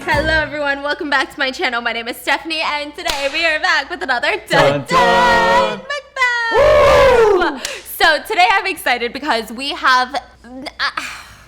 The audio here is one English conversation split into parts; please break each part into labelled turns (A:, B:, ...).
A: Hello everyone, welcome back to my channel. My name is Stephanie and today we are back with another Dun Mukbang! So today I'm excited because we have...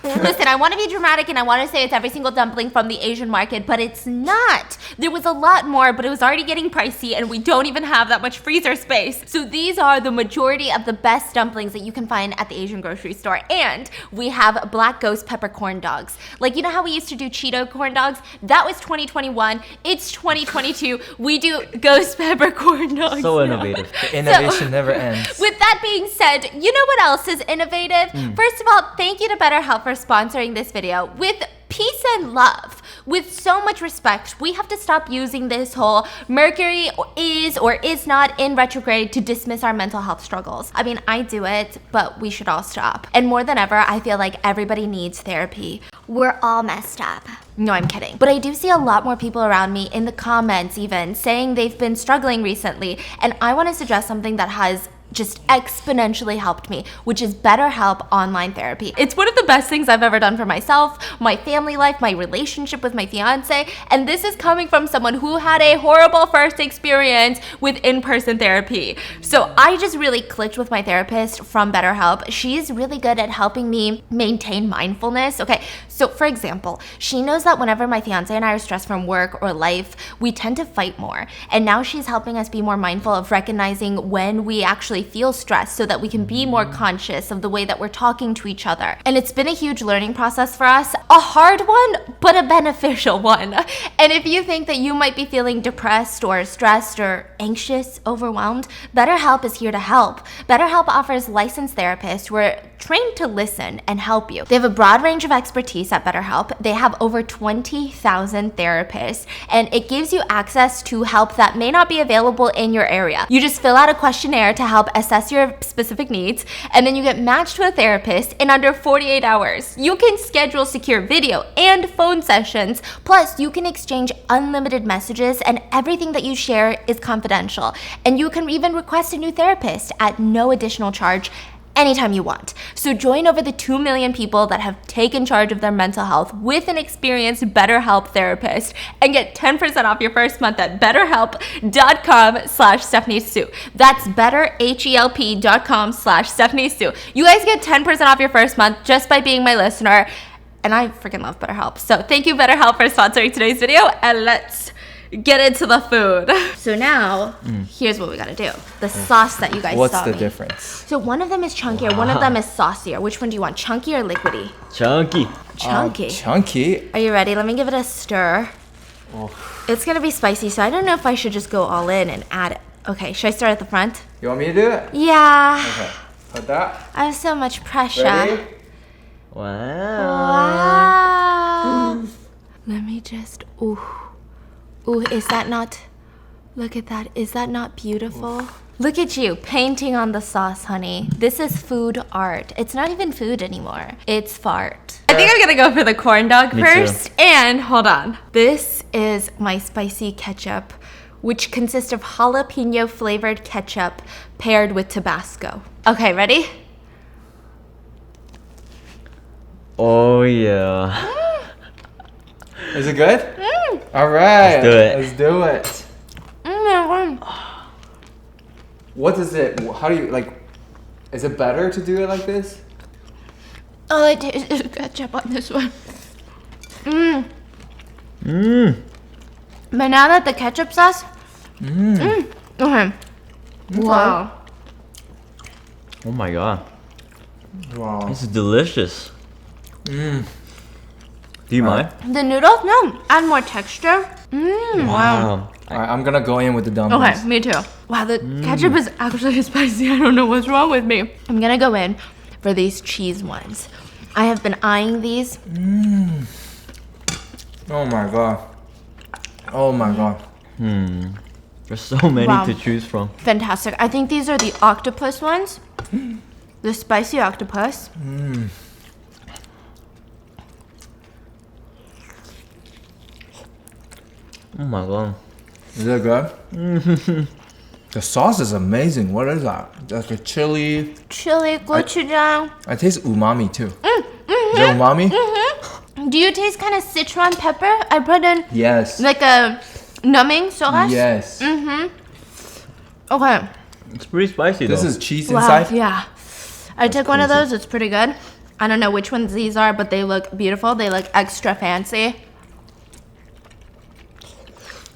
A: Listen, I want to be dramatic and I want to say it's every single dumpling from the Asian market, but it's not. There was a lot more, but it was already getting pricey and we don't even have that much freezer space. So these are the majority of the best dumplings that you can find at the Asian grocery store. And we have black ghost pepper corn dogs. Like, you know how we used to do Cheeto corn dogs? That was 2021. It's 2022. We do ghost pepper corn dogs.
B: So innovative.
C: The innovation never ends.
A: With that being said, you know what else is innovative? First of all, thank you to BetterHelp for sponsoring this video. With peace and love, with so much respect, we have to stop using this whole Mercury is or is not in retrograde to dismiss our mental health struggles. I mean, I do it, but we should all stop. And more than ever, I feel like everybody needs therapy. We're all messed up. No, I'm kidding. But I do see a lot more people around me in the comments even saying they've been struggling recently. And I want to suggest something that has just exponentially helped me, which is BetterHelp online therapy. It's one of the best things I've ever done for myself, my family life, my relationship with my fiance, and this is coming from someone who had a horrible first experience with in-person therapy. So I just really clicked with my therapist from BetterHelp. She's really good at helping me maintain mindfulness. Okay, so for example, she knows that whenever my fiance and I are stressed from work or life, we tend to fight more. And now she's helping us be more mindful of recognizing when we actually feel stressed so that we can be more conscious of the way that we're talking to each other. And it's been a huge learning process for us, a hard one, but a beneficial one. And if you think that you might be feeling depressed or stressed or anxious, overwhelmed, BetterHelp is here to help. BetterHelp offers licensed therapists who are trained to listen and help you. They have a broad range of expertise at BetterHelp. They have over 20,000 therapists, and it gives you access to help that may not be available in your area. You just fill out a questionnaire to help assess your specific needs, and then you get matched to a therapist in under 48 hours. You can schedule secure video and phone sessions, plus you can exchange unlimited messages, and everything that you share is confidential. And you can even request a new therapist at no additional charge anytime you want. So join over the 2 million people that have taken charge of their mental health with an experienced BetterHelp therapist and get 10% off your first month at betterhelp.com/Stephanie Sue. That's betterhelp.com/Stephanie Sue. You guys get 10% off your first month just by being my listener. And I freaking love BetterHelp. So thank you, BetterHelp, for sponsoring today's video, and let's get into the food. So now, here's what we gotta do. The sauce that you guys saw
C: What's the
A: me.
C: difference?
A: So one of them is chunkier, one of them is saucier. Which one do you want, chunky or liquidy?
B: Chunky.
A: Chunky.
C: Chunky.
A: Are you ready? Let me give it a stir. It's gonna be spicy, so I don't know if I should just go all in and add it. Okay, should I start at the front?
C: You want me to do it?
A: Yeah.
C: Okay. Put that.
A: I have so much pressure.
C: Ready?
A: Wow. Let me just, ooh, is that not, look at that. Is that not beautiful? Oof. Look at you painting on the sauce, honey. This is food art. It's not even food anymore. It's fart. I think I'm gonna go for the corn dog first. And hold on. This is my spicy ketchup, which consists of jalapeno flavored ketchup paired with Tabasco. Okay, ready?
B: Oh yeah.
C: Is it good? All right.
B: Let's do it.
C: Let's do it. What is it? How do you like? Is it better to do it like this?
A: Oh, I tasted ketchup on this one. But now that the ketchup sauce. Okay. Wow.
B: Oh my god.
C: Wow.
B: This is delicious. Do you mind?
A: The noodles? No. Add more texture. Wow.
C: All right, I'm gonna go in with the dumplings.
A: Okay, me too. Wow, the ketchup is actually spicy. I don't know what's wrong with me. I'm gonna go in for these cheese ones. I have been eyeing these.
C: Oh my god. Oh my god.
B: There's so many to choose from.
A: Fantastic. I think these are the octopus ones. The spicy octopus.
C: Oh my god. Is it good? The sauce is amazing. What is that? Like a chili.
A: Chili, gochujang.
C: I taste umami too. Is it umami?
A: Do you taste kind of Sichuan pepper? I put in
C: Yes.
A: like a numbing sauce.
C: Yes.
A: Okay.
B: It's pretty spicy though.
C: This is cheese
A: Wow.
C: inside.
A: Yeah. I took one of
C: crazy.
A: those. It's pretty good. I don't know which ones these are, but they look beautiful. They look extra fancy.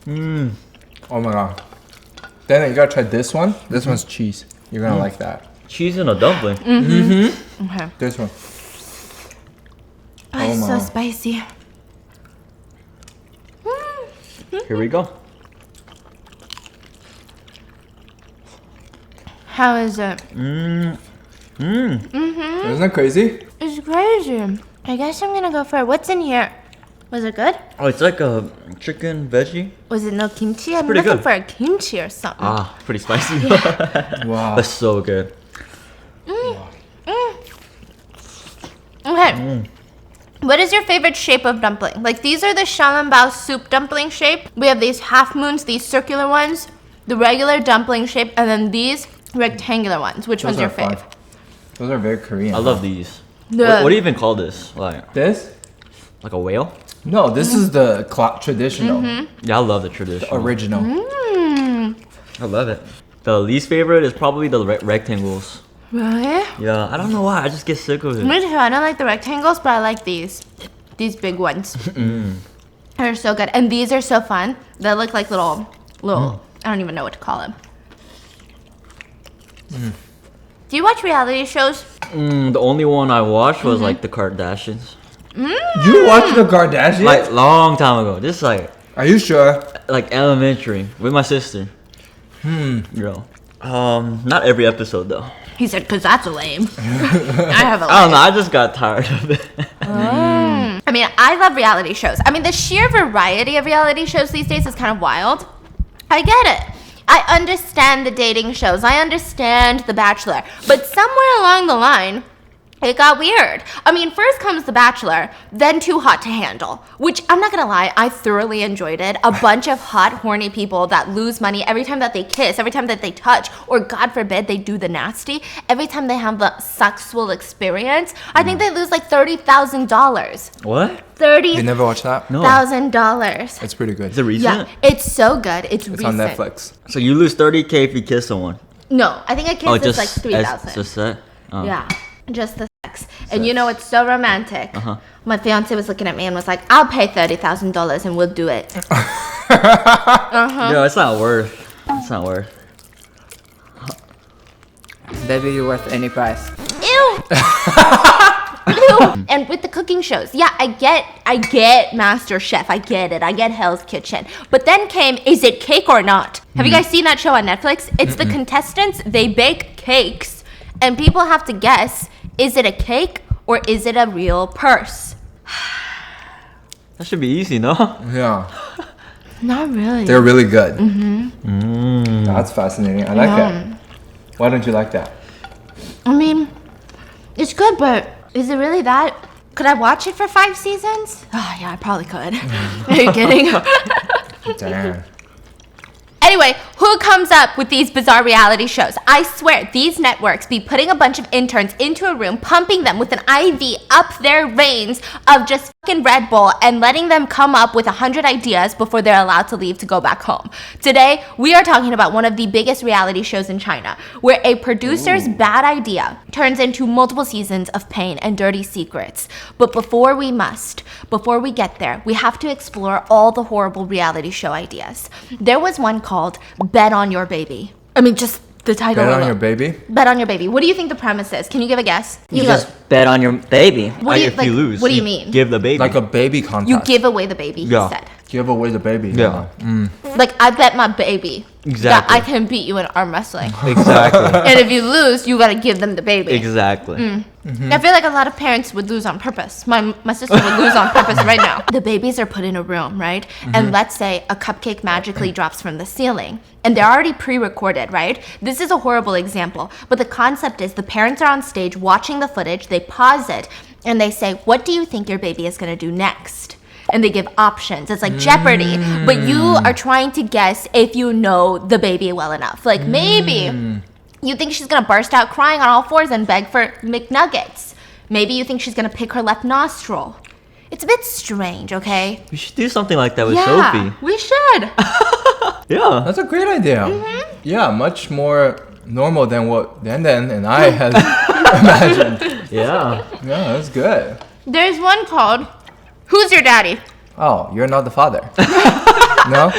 C: Oh my god. Then you gotta try this one. This one's cheese. You're gonna like that.
B: cheese in a dumpling.
A: Okay.
C: This one.
A: Oh, it's
C: my.
A: so spicy.
B: Here we go.
A: How is it?
C: Isn't that crazy?
A: It's crazy. I guess I'm gonna go for it. What's in here? Was it good?
B: Oh, it's like a chicken veggie.
A: Was it no kimchi? I'm
B: pretty
A: looking
B: good.
A: for a kimchi or something.
B: Ah, pretty spicy.
C: Wow.
B: That's so good.
A: Okay. What is your favorite shape of dumpling? Like these are the Xiaolongbao soup dumpling shape. We have these half moons, these circular ones, the regular dumpling shape, and then these rectangular ones. Which one's
C: Those
A: your
C: are fun.
A: fave?
C: Those are very Korean.
B: I love these.
A: The-
B: What do you even call this?
C: This?
B: Like a whale?
C: No, this is the traditional,
B: Yeah, I love the traditional.
C: original.
B: I love it. The least favorite is probably the rectangles.
A: Really?
B: Yeah, I don't know why. I just get sick of it.
A: Me too. I don't like the rectangles, but I like these big ones. They're so good, and these are so fun. They look like little. I don't even know what to call them. Do you watch reality shows?
B: The only one I watched was like the Kardashians.
C: You watch the Kardashians?
B: Like long time ago. Just
C: Are you sure?
B: like elementary with my sister. Girl. Not every episode though.
A: He said, "Cause that's lame." I have a.
B: I don't know. I just got tired of it.
A: I mean, I love reality shows. I mean, the sheer variety of reality shows these days is kind of wild. I get it. I understand the dating shows. I understand The Bachelor. But somewhere along the line, it got weird. I mean, first comes The Bachelor, then Too Hot to Handle, which I'm not gonna lie, I thoroughly enjoyed it. A bunch of hot, horny people that lose money every time that they kiss, every time that they touch, or God forbid they do the nasty, every time they have the sexual experience. I think they lose like $30,000.
B: What?
C: You never watched that?
B: No.
A: $30,000.
C: It's pretty good.
B: Is it recent?
A: Yeah, it's so good. It's
C: It's
A: recent.
C: on Netflix.
B: So you lose 30K if you kiss someone.
A: No, I think I kissed is like
B: as-
A: 3,000.
B: just that? Oh.
A: Yeah, just the sex. And you know it's so romantic.
B: Uh-huh.
A: My fiance was looking at me and was like, "I'll pay $30,000 and we'll do it."
B: Yeah, it's not worth. It's not worth.
C: Baby, you're worth any price.
A: Ew. Ew. And with the cooking shows, yeah, I get Master Chef, I get it, I get Hell's Kitchen. But then came, is it cake or not? Have you guys seen that show on Netflix? It's the contestants, they bake cakes, and people have to guess, is it a cake or is it a real purse?
B: That should be easy, no?
C: Yeah.
A: Not really.
C: They're really good. That's fascinating. I like that. Why don't you like that?
A: I mean, it's good, but is it really that? Could I watch it for 5 seasons? Oh, yeah, I probably could. Are you kidding?
C: Damn.
A: Anyway, who comes up with these bizarre reality shows? I swear, these networks be putting a bunch of interns into a room, pumping them with an IV up their veins of just fucking Red Bull and letting them come up with 100 ideas before they're allowed to leave to go back home. Today, we are talking about one of the biggest reality shows in China, where a producer's bad idea turns into multiple seasons of pain and dirty secrets. But before we get there, we have to explore all the horrible reality show ideas. There was one called Bet on Your Baby. I mean, just the title.
C: Bet on
A: alone.
C: your baby?
A: Bet on Your Baby. What do you think the premise is? Can you give a guess?
B: You
A: go.
B: just bet on your baby.
A: What do you-
B: If
A: like,
B: you lose,
A: what do you mean?
B: Give the baby.
C: Like a baby contest.
A: You give away the baby, he
B: Yeah.
A: said.
C: Give away the baby.
B: Yeah.
A: Like, I bet my baby that
B: Exactly.
A: I can beat you in arm wrestling.
B: Exactly.
A: And if you lose, you gotta give them the baby.
B: Exactly.
A: I feel like a lot of parents would lose on purpose. My sister would lose on purpose right now. The babies are put in a room, right? And let's say a cupcake magically drops from the ceiling. And they're already pre-recorded, right? This is a horrible example. But the concept is the parents are on stage watching the footage, they pause it, and they say, "What do you think your baby is gonna do next?" And they give options. It's like Jeopardy, but you are trying to guess if you know the baby well enough. Like maybe you think she's gonna burst out crying on all fours and beg for McNuggets. Maybe you think she's gonna pick her left nostril. It's a bit strange, okay?
B: We should do something like that with
A: Yeah,
B: Sophie.
A: we should.
B: Yeah.
C: That's a great idea. Yeah, much more normal than what Dan and I had imagined.
B: Yeah.
C: Yeah, that's good.
A: There's one called Who's Your Daddy?
C: Oh, you're not the father. No?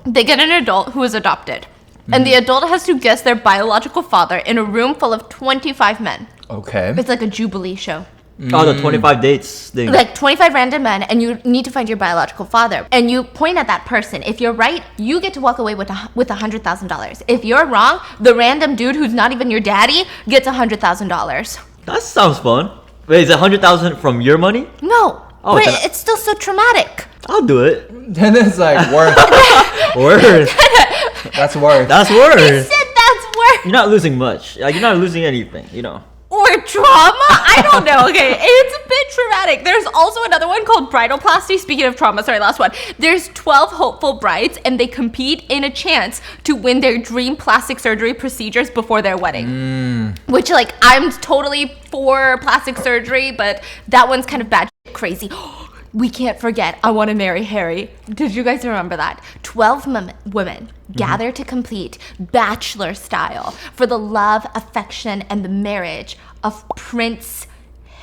A: They get an adult who is adopted. And the adult has to guess their biological father in a room full of 25 men.
C: Okay.
A: It's like a Jubilee show.
B: Oh, the 25 dates thing.
A: Like 25 random men, and you need to find your biological father. And you point at that person. If you're right, you get to walk away with $100,000. If you're wrong, the random dude who's not even your daddy gets $100,000.
B: That sounds fun. Wait, is it 100,000 from your money?
A: No,
B: Oh,
A: but
B: then-
A: it's still so traumatic.
B: I'll do it.
C: Then it's like worth.
B: Worth.
C: That's worth.
B: That's
A: He
B: worth.
A: said that's worth.
B: You're not losing much. Like, you're not losing anything, you know.
A: Or trauma? I don't know. Okay, it's a bit traumatic. There's also another one called bridalplasty. Speaking of trauma, sorry, last one. There's 12 hopeful brides, and they compete in a chance to win their dream plastic surgery procedures before their wedding. Which, like, I'm totally for plastic surgery, but that one's kind of bad, crazy. We can't forget, I Want to Marry Harry. Did you guys remember that? 12 women gather to complete bachelor style for the love, affection, and the marriage of Prince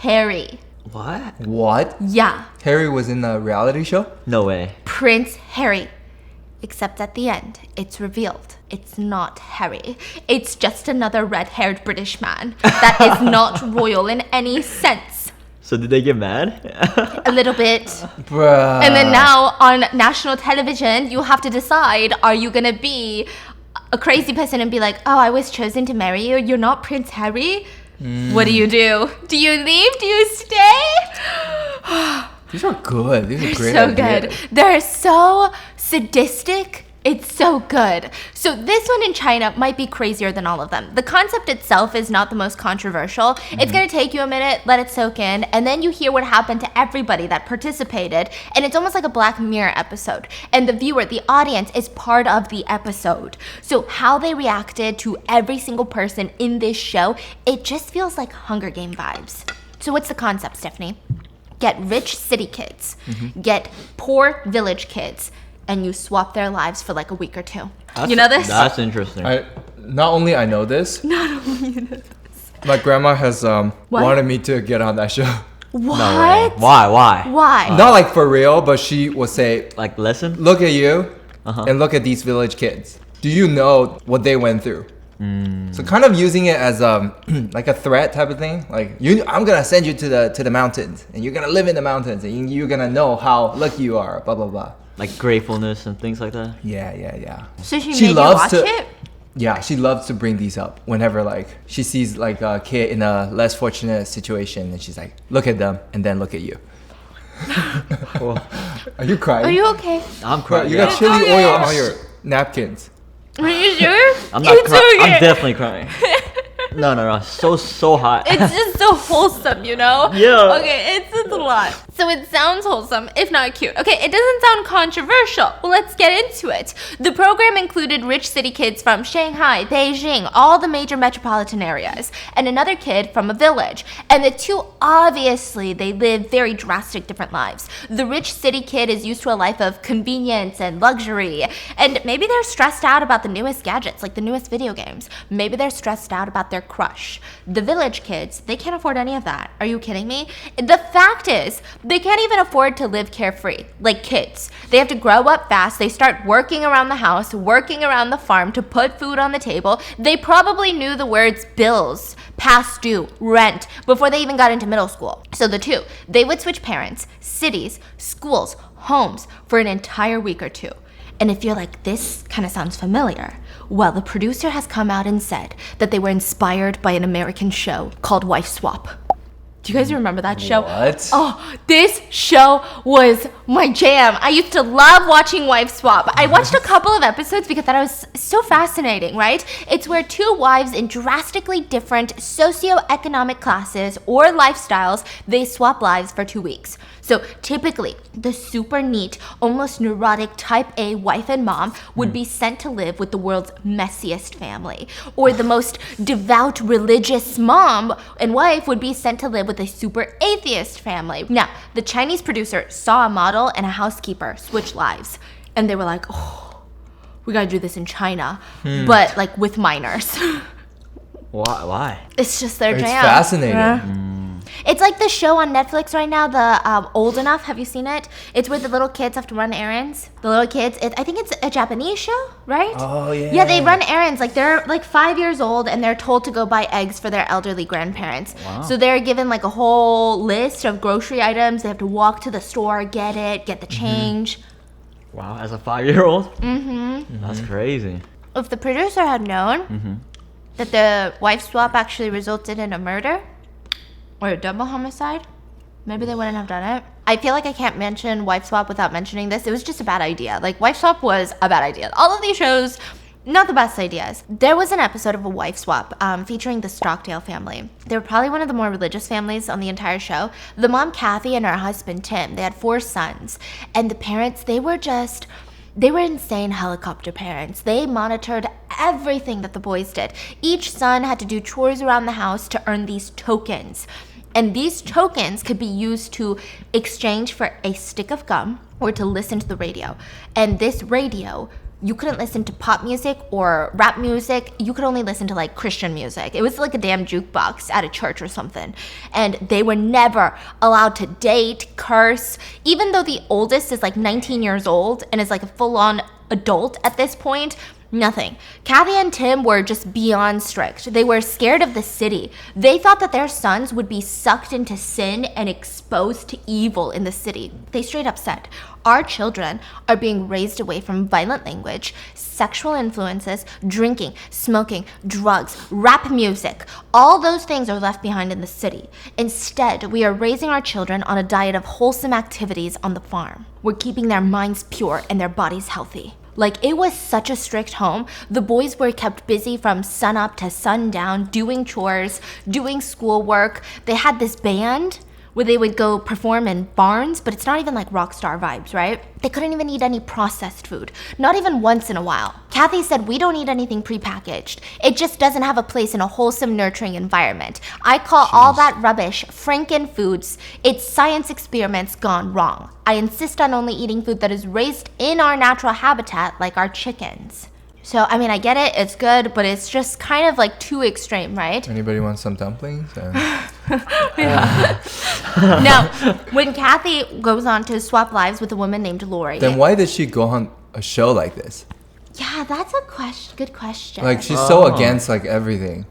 A: Harry.
B: What?
C: What?
A: Yeah,
C: Harry was in a reality show?
B: No way.
A: Prince Harry. Except at the end, it's revealed it's not Harry. It's just another red-haired British man that is not royal in any sense.
B: So did they get mad?
A: A little bit.
C: Bruh.
A: And then now on national television, you have to decide, are you going to be a crazy person and be like, oh, I was chosen to marry you. You're not Prince Harry. What do you do? Do you leave? Do you stay?
C: These are good. These are great.
A: So
C: ideas.
A: good. They're so sadistic. It's so good. So this one in China might be crazier than all of them. The concept itself is not the most controversial. It's going to take you a minute, let it soak in, and then you hear what happened to everybody that participated, and it's almost like a Black Mirror episode. And the viewer, the audience, is part of the episode. So how they reacted to every single person in this show, it just feels like Hunger Game vibes. So what's the concept, Stephanie? Get rich city kids, get poor village kids, and you swap their lives for like a week or two. You know this?
B: That's interesting.
C: Not only I know this. My grandma has wanted me to get on that show.
A: What?
B: No way. Why?
A: Why?
C: Not like for real, but she will say,
B: Like lesson?
C: look at you and look at these village kids. Do you know what they went through? So kind of using it as like a threat type of thing. Like I'm gonna send you to the mountains, and you're gonna live in the mountains, and you're gonna know how lucky you are. Blah blah blah.
B: Like gratefulness and things like that?
C: Yeah.
A: So she made
C: She
A: you
C: loves
A: watch
C: to-
A: it?
C: Yeah, she loves to bring these up whenever like she sees like a kid in a less fortunate situation, and she's like, look at them and then look at you. Are you crying?
A: Are you okay?
B: I'm
C: Bro,
B: crying.
C: you got
B: Yeah.
C: chili
A: Okay.
C: oil on your napkins.
A: Are you sure?
B: I'm not
A: It's
B: crying.
A: okay.
B: I'm definitely crying. No. So hot.
A: It's just so wholesome, you know?
B: Yeah.
A: Okay, it's a lot. So it sounds wholesome, if not cute. Okay, it doesn't sound controversial. Well, let's get into it. The program included rich city kids from Shanghai, Beijing, all the major metropolitan areas, and another kid from a village. And the two, obviously, they live very drastic different lives. The rich city kid is used to a life of convenience and luxury, and maybe they're stressed out about the newest gadgets, like the newest video games. Maybe they're stressed out about their crush. The village kids, they can't afford any of that. Are you kidding me? The fact is, they can't even afford to live carefree, like kids. They have to grow up fast. They start working around the house, working around the farm to put food on the table. They probably knew the words bills, past due, rent, before they even got into middle school. So the two, they would switch parents, cities, schools, homes for an entire week or two. And if you're like, this kind of sounds familiar, well, the producer has come out and said that they were inspired by an American show called Wife Swap. Do you guys remember that show?
C: What?
A: Oh, this show was my jam. I used to love watching Wife Swap. I watched a couple of episodes because I thought it was so fascinating, right? It's where two wives in drastically different socioeconomic classes or lifestyles, they swap lives for 2 weeks. So typically, the super neat, almost neurotic type A wife and mom would be sent to live with the world's messiest family. Or the most devout religious mom and wife would be sent to live with with a super atheist family. Now, the Chinese producer saw a model and a housekeeper switch lives, and they were like, oh, we gotta do this in China, but like with minors.
B: Why?
A: It's just their jam.
C: It's fascinating.
A: Yeah. It's like the show on Netflix right now, the Old Enough. Have you seen it? It's where the little kids have to run errands. The little kids, I think it's a Japanese show, right?
C: Oh, yeah.
A: Yeah, they run errands. Like they're like 5 years old and they're told to go buy eggs for their elderly grandparents.
B: Wow.
A: So they're given like a whole list of grocery items. They have to walk to the store, get the change.
B: Wow, as a 5-year-old? That's crazy.
A: If the producer had known that the wife swap actually resulted in a murder or a double homicide, maybe they wouldn't have done it. I feel like I can't mention wife swap without mentioning this. It was just a bad idea. Like, wife swap was a bad idea. All of these shows, not the best ideas. There was an episode of a wife swap featuring the Stockdale family. They were probably one of the more religious families on the entire show. The mom, Kathy, and her husband, Tim, they had 4 sons. And the parents, they were insane helicopter parents. They monitored everything that the boys did. Each son had to do chores around the house to earn these tokens. And these tokens could be used to exchange for a stick of gum or to listen to the radio. And this radio, you couldn't listen to pop music or rap music. You could only listen to like Christian music. It was like a damn jukebox at a church or something. And they were never allowed to date, curse, even though the oldest is like 19 years old and is like a full-on adult at this point. Nothing. Kathy and Tim were just beyond strict. They were scared of the city. They thought that their sons would be sucked into sin and exposed to evil in the city. They straight up said, our children are being raised away from violent language, sexual influences, drinking, smoking, drugs, rap music. All those things are left behind in the city. Instead, we are raising our children on a diet of wholesome activities on the farm. We're keeping their minds pure and their bodies healthy. Like, it was such a strict home. The boys were kept busy from sunup to sundown, doing chores, doing schoolwork. They had this band where they would go perform in barns, but it's not even like rock star vibes, right? They couldn't even eat any processed food, not even once in a while. Kathy said, we don't eat anything prepackaged. It just doesn't have a place in a wholesome, nurturing environment. I call all that rubbish Franken foods. It's science experiments gone wrong. I insist on only eating food that is raised in our natural habitat, like our chickens. So, I mean, I get it, it's good, but it's just kind of like too extreme, right?
C: Anybody want some dumplings?
A: Now, when Kathy goes on to swap lives with a woman named Lori.
C: Then why did she go on a show like this?
A: Yeah, that's a good question.
C: Like, she's so against like everything.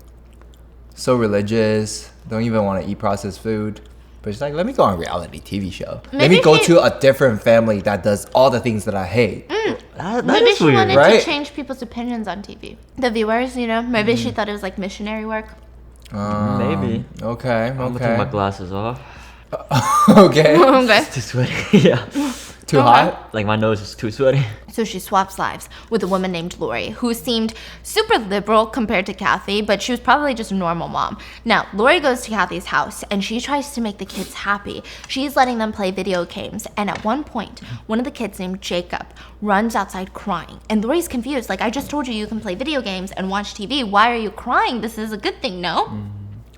C: So religious, don't even want to eat processed food. But she's like, let me go on a reality TV show. Let me go to a different family that does all the things that I hate.
B: That
A: Maybe
B: is
A: she
B: weird,
A: wanted
C: right?
A: to change people's opinions on TV. The viewers, you know, maybe she thought it was like missionary work.
B: Maybe.
C: Okay,
B: I'm gonna take my glasses off.
C: Okay.
A: Okay.
B: It's too sweaty. Yeah.
C: Too hot?
B: Like, my nose is too sweaty.
A: So she swaps lives with a woman named Lori, who seemed super liberal compared to Kathy, but she was probably just a normal mom. Now, Lori goes to Kathy's house, and she tries to make the kids happy. She's letting them play video games, and at one point, one of the kids named Jacob runs outside crying. And Lori's confused, like, I just told you can play video games and watch TV. Why are you crying? This is a good thing, no?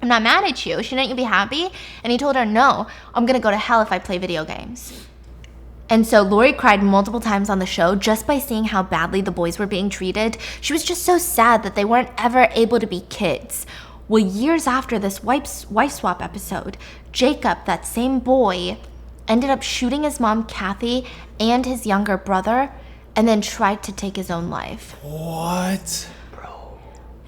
A: I'm not mad at you. Shouldn't you be happy? And he told her, no, I'm gonna go to hell if I play video games. And so Lori cried multiple times on the show just by seeing how badly the boys were being treated. She was just so sad that they weren't ever able to be kids. Well, years after this wife swap episode, Jacob, that same boy, ended up shooting his mom, Kathy, and his younger brother, and then tried to take his own life.
C: What?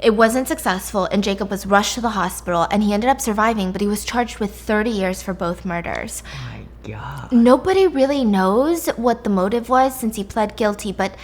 A: It wasn't successful, and Jacob was rushed to the hospital, and he ended up surviving, but he was charged with 30 years for both murders.
B: My God.
A: Nobody really knows what the motive was since he pled guilty, but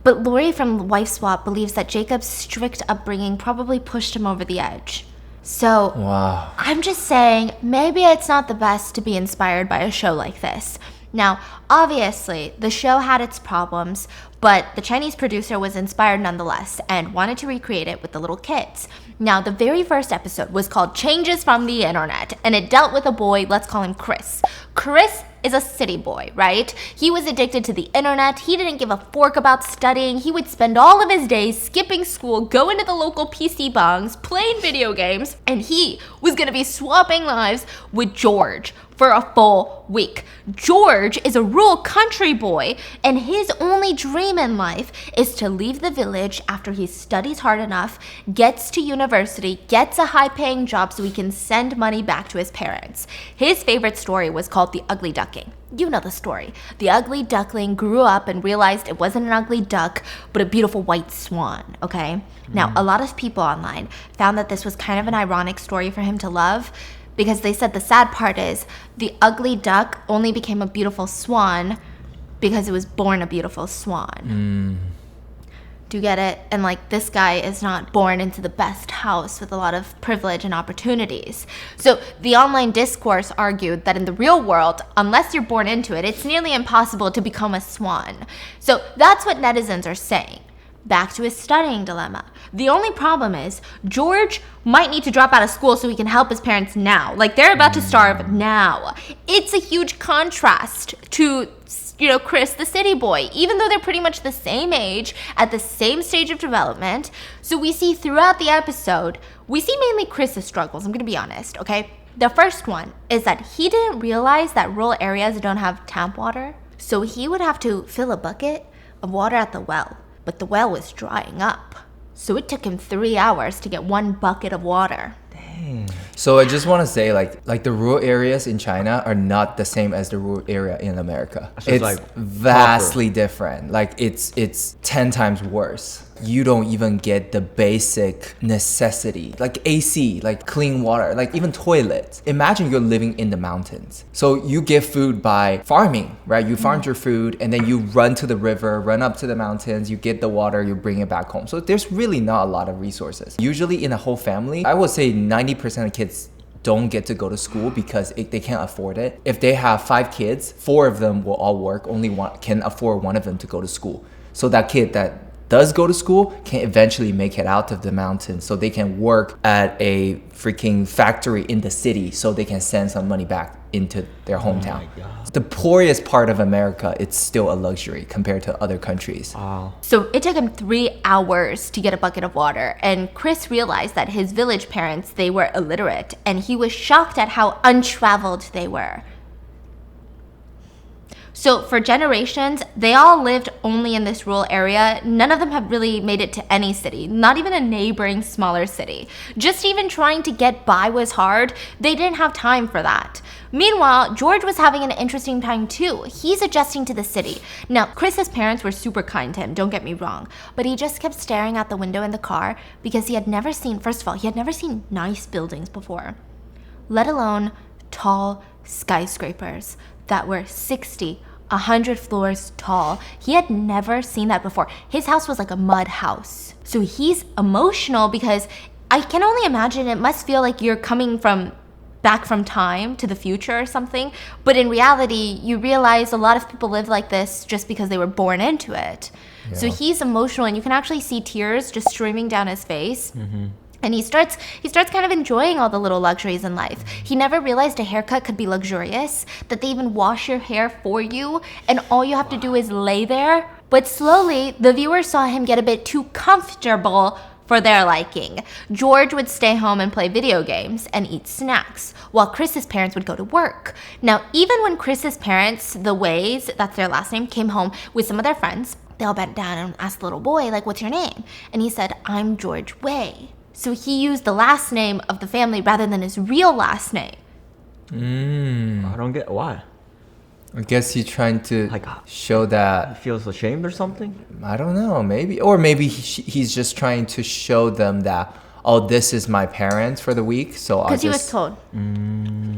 A: Lori from Wife Swap believes that Jacob's strict upbringing probably pushed him over the edge. So,
C: Wow.
A: I'm just saying, maybe it's not the best to be inspired by a show like this. Now, obviously, the show had its problems, but the Chinese producer was inspired nonetheless and wanted to recreate it with the little kids. Now, the very first episode was called Changes from the Internet, and it dealt with a boy, let's call him Chris. Chris is a city boy, right? He was addicted to the internet. He didn't give a fork about studying. He would spend all of his days skipping school, going to the local PC bongs, playing video games, and he was gonna be swapping lives with George for a full week. George is a rural country boy, and his only dream in life is to leave the village after he studies hard enough, gets to university, gets a high-paying job so he can send money back to his parents. His favorite story was called The Ugly Duckling. You know the story. The ugly duckling grew up and realized it wasn't an ugly duck, but a beautiful white swan, okay? Now, a lot of people online found that this was kind of an ironic story for him to love, because they said the sad part is the ugly duck only became a beautiful swan because it was born a beautiful swan. Do you get it? And like, this guy is not born into the best house with a lot of privilege and opportunities. So the online discourse argued that in the real world, unless you're born into it, it's nearly impossible to become a swan. So that's what netizens are saying. Back to his studying dilemma. The only problem is George might need to drop out of school so he can help his parents now. Like, they're about to starve now. It's a huge contrast to, Chris, the city boy, even though they're pretty much the same age, at the same stage of development. So we see throughout the episode, we see mainly Chris's struggles, I'm gonna be honest, okay? The first one is that he didn't realize that rural areas don't have tap water. So he would have to fill a bucket of water at the well. But the well was drying up. So it took him 3 hours to get 1 bucket of water.
B: Dang.
C: So I just want to say, like the rural areas in China are not the same as the rural area in America.
B: It's
C: It's
B: like
C: vastly different. Like it's 10 times worse. You don't even get the basic necessity, like AC, like clean water, like even toilets. Imagine you're living in the mountains. So you get food by farming, right? You farm your food and then you run to the river, run up to the mountains, you get the water, you bring it back home. So there's really not a lot of resources. Usually in a whole family, I would say 90% of kids don't get to go to school because they can't afford it. If they have 5 kids, 4 of them will all work, only one can afford one of them to go to school. So that kid that does go to school can eventually make it out of the mountains so they can work at a freaking factory in the city so they can send some money back into their hometown.
B: Oh my God.
C: The poorest part of America, it's still a luxury compared to other countries.
B: Wow.
A: So it took him 3 hours to get a bucket of water. And Chris realized that his village parents, they were illiterate. And he was shocked at how untraveled they were. So for generations, they all lived only in this rural area. None of them have really made it to any city, not even a neighboring smaller city. Just even trying to get by was hard. They didn't have time for that. Meanwhile, George was having an interesting time too. He's adjusting to the city. Now, Chris's parents were super kind to him, don't get me wrong, but he just kept staring out the window in the car because he had never seen, first of all, he had never seen nice buildings before, let alone tall skyscrapers that were 60, 100 floors tall. He had never seen that before. His house was like a mud house. So he's emotional because I can only imagine it must feel like you're coming back from time to the future or something. But in reality, you realize a lot of people live like this just because they were born into it. Yeah. So he's emotional and you can actually see tears just streaming down his face. Mm-hmm. And he starts kind of enjoying all the little luxuries in life. He never realized a haircut could be luxurious, that they even wash your hair for you, and all you have to do is lay there. But slowly, the viewers saw him get a bit too comfortable for their liking. George would stay home and play video games and eat snacks, while Chris's parents would go to work. Now, even when Chris's parents, the Ways, that's their last name, came home with some of their friends, they all bent down and asked the little boy, like, what's your name? And he said, I'm George Way. So he used the last name of the family rather than his real last name.
B: I don't get why.
C: I guess he's trying to show that
B: He feels ashamed or something?
C: I don't know, maybe. Or maybe he's just trying to show them that, oh, this is my parents for the week. So
A: Because he was told.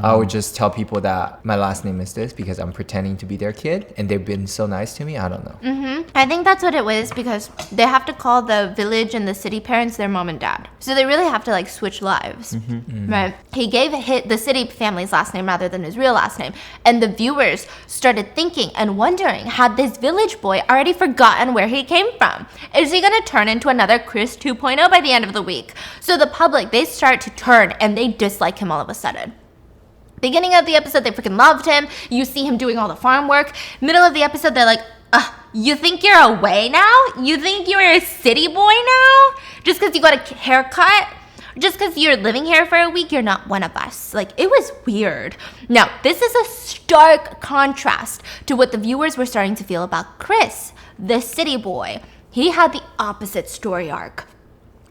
C: I would just tell people that my last name is this because I'm pretending to be their kid and they've been so nice to me. I don't know.
A: Mm-hmm. I think that's what it was because they have to call the village and the city parents their mom and dad. So they really have to like switch lives. Mm-hmm. Right? He gave the city family's last name rather than his real last name. And the viewers started thinking and wondering, had this village boy already forgotten where he came from? Is he going to turn into another Chris 2.0 by the end of the week? So the public, they start to turn and they dislike him all of a sudden. Beginning of the episode, they freaking loved him. You see him doing all the farm work. Middle of the episode, they're like, you think you're away now? You think you're a city boy now? Just because you got a haircut? Just because you're living here for a week, you're not one of us. Like, it was weird. Now, this is a stark contrast to what the viewers were starting to feel about Chris, the city boy. He had the opposite story arc.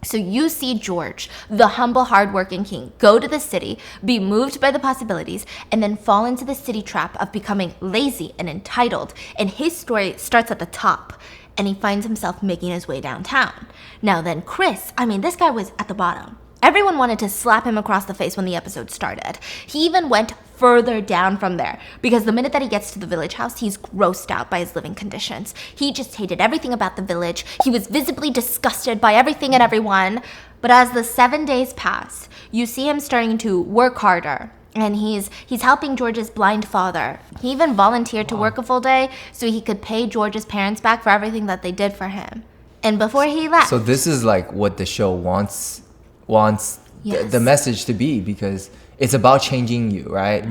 A: So you see George, the humble, hardworking king, go to the city, be moved by the possibilities, and then fall into the city trap of becoming lazy and entitled. And his story starts at the top, and he finds himself making his way downtown. Now then, Chris, this guy was at the bottom. Everyone wanted to slap him across the face when the episode started. He even went further down from there because the minute that he gets to the village house, he's grossed out by his living conditions. He just hated everything about the village. He was visibly disgusted by everything and everyone. But as the 7 days pass, you see him starting to work harder. And he's helping George's blind father. He even volunteered to work a full day so he could pay George's parents back for everything that they did for him. And before he left...
C: So this is like what the show wants
A: Yes.
C: the message to be, because it's about changing you, right?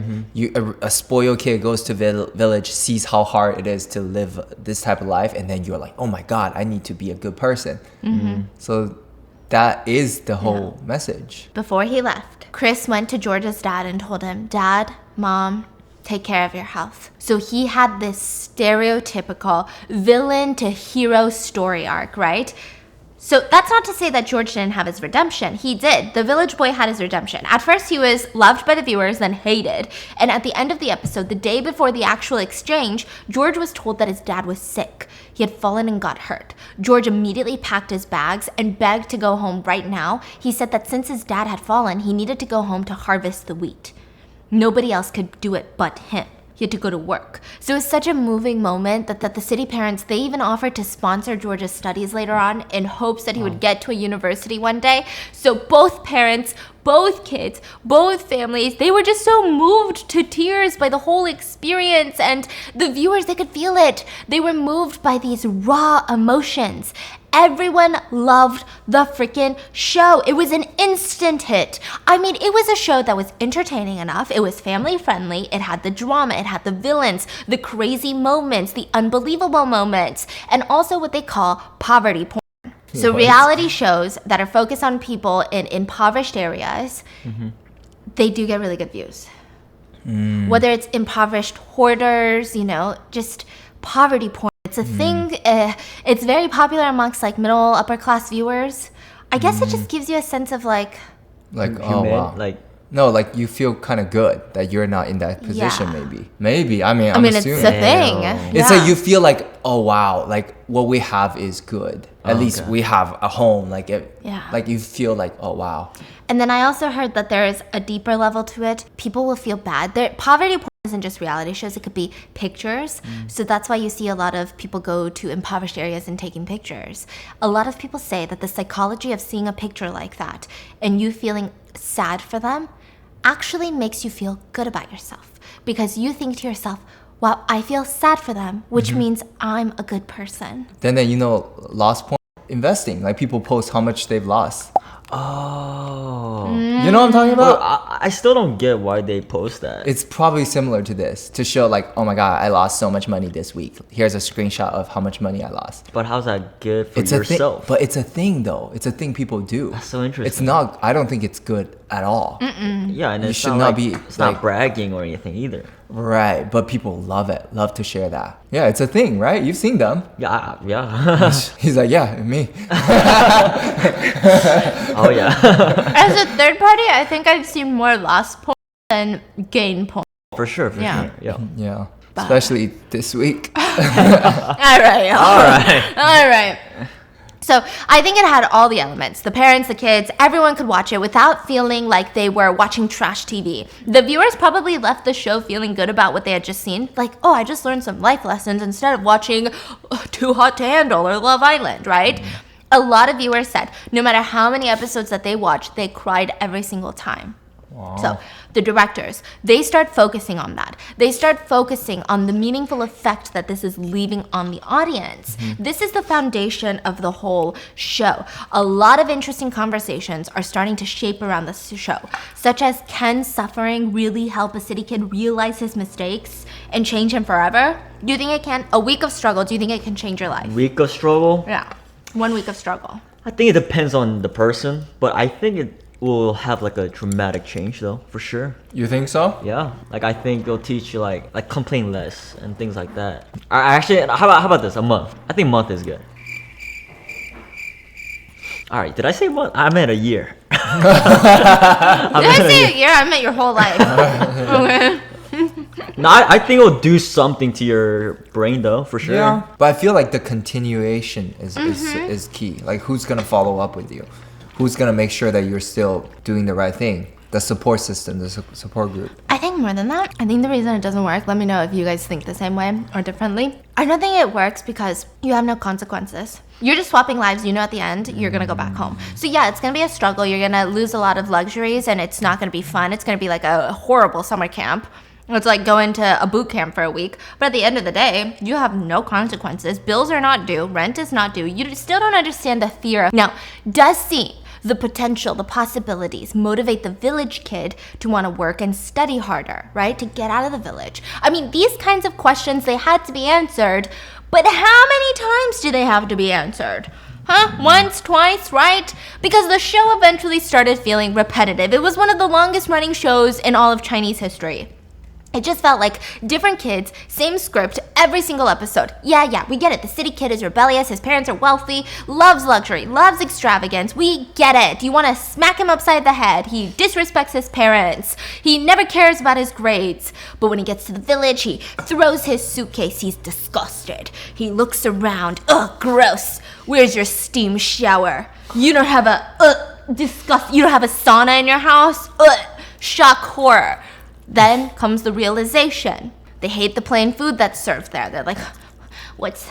C: A spoiled kid goes to village, sees how hard it is to live this type of life, and then you're like, oh my God, I need to be a good person. So that is the whole message.
A: Before he left, Chris went to George's dad and told him, Dad, Mom, take care of your health. So he had this stereotypical villain to hero story arc, right? So that's not to say that George didn't have his redemption. He did. The village boy had his redemption. At first, he was loved by the viewers, then hated. And at the end of the episode, the day before the actual exchange, George was told that his dad was sick. He had fallen and got hurt. George immediately packed his bags and begged to go home right now. He said that since his dad had fallen, he needed to go home to harvest the wheat. Nobody else could do it but him. He had to go to work. So it was such a moving moment that the city parents, they even offered to sponsor George's studies later on in hopes that he would get to a university one day. So both parents, both kids, both families, they were just so moved to tears by the whole experience. And the viewers, they could feel it. They were moved by these raw emotions. Everyone loved the freaking show. It was an instant hit. It was a show that was entertaining enough. It was family friendly. It had the drama. It had the villains, the crazy moments, the unbelievable moments, and also what they call poverty porn. So reality shows that are focused on people in impoverished areas, they do get really good views. Whether it's impoverished hoarders, just poverty porn. It's a thing, it's very popular amongst like middle, upper class viewers. I guess it just gives you a sense of like
C: oh wow. No, like you feel kind of good that you're not in that position. Maybe. I'm assuming.
A: It's a thing.
C: It's like you feel like, oh wow, like what we have is good. At least we have a home. Like you feel like, oh wow.
A: And then I also heard that there is a deeper level to it. People will feel bad. Poverty porn isn't just reality shows. It could be pictures. So that's why you see a lot of people go to impoverished areas and taking pictures. A lot of people say that the psychology of seeing a picture like that and you feeling sad for them actually makes you feel good about yourself, because you think to yourself, wow, I feel sad for them, which means I'm a good person.
C: Then loss porn, investing, like people post how much they've lost.
B: Oh.
C: You know what I'm talking about?
B: Well, I still don't get why they post that.
C: It's probably similar to this, to show like, oh my God, I lost so much money this week. Here's a screenshot of how much money I lost.
B: But how's that good for
C: it's
B: yourself?
C: But it's a thing though. It's a thing people do.
B: That's so interesting.
C: It's not, I don't think it's good at all.
B: Yeah, and
C: You
B: it's
C: should
B: not
C: not
B: like,
C: be,
B: it's
C: like-
B: not bragging or anything either.
C: Right, but people love it, love to share that. Yeah, it's a thing, right? You've seen them.
B: Yeah.
C: He's like, yeah, me.
B: Oh yeah.
A: As a third party, I think I've seen more loss porn than gain porn.
B: For sure. Yeah.
C: Yeah, especially this week.
A: All right. So I think it had all the elements. The parents, the kids, everyone could watch it without feeling like they were watching trash TV. The viewers probably left the show feeling good about what they had just seen. Like, oh, I just learned some life lessons instead of watching Too Hot to Handle or Love Island, right? A lot of viewers said no matter how many episodes that they watched, they cried every single time. So the directors, they start focusing on that. They start focusing on the meaningful effect that this is leaving on the audience. This is the foundation of the whole show. A lot of interesting conversations are starting to shape around this show, such as, can suffering really help a city kid realize his mistakes and change him forever? Do you think it can? A week of struggle, do you think it can change your life?
B: Week of struggle?
A: Yeah, 1 week of struggle.
B: I think it depends on the person, but I think it will have like a dramatic change though, for sure.
C: You think so?
B: Yeah, like I think it'll teach you like complain less and things like that. Actually, how about this? A month. I think month is good. All right, did I say month? I meant a year.
A: Did I say a year? I meant your whole life. Okay.
B: No, I think it'll do something to your brain though, for sure.
C: Yeah. But I feel like the continuation is key. Like, who's gonna follow up with you? Who's gonna make sure that you're still doing the right thing? The support system, the support group.
A: I think more than that. I think the reason it doesn't work, let me know if you guys think the same way or differently. I don't think it works because you have no consequences. You're just swapping lives. You know at the end, you're going to go back home. So yeah, it's going to be a struggle. You're going to lose a lot of luxuries and it's not going to be fun. It's going to be like a horrible summer camp. It's like going to a boot camp for a week. But at the end of the day, you have no consequences. Bills are not due. Rent is not due. You still don't understand the fear. Now, does seeing the potential, the possibilities motivate the village kid to want to work and study harder, right? To get out of the village. I mean, these kinds of questions, they had to be answered, but how many times do they have to be answered? Huh? Once, twice, right? Because the show eventually started feeling repetitive. It was one of the longest running shows in all of Chinese history. It just felt like different kids, same script, every single episode. Yeah, we get it. The city kid is rebellious, his parents are wealthy, loves luxury, loves extravagance. We get it. You want to smack him upside the head. He disrespects his parents. He never cares about his grades. But when he gets to the village, he throws his suitcase. He's disgusted. He looks around. Ugh, gross. Where's your steam shower? You don't have disgust. You don't have a sauna in your house? Ugh, shock, horror. Then comes the realization. They hate the plain food that's served there. They're like, where's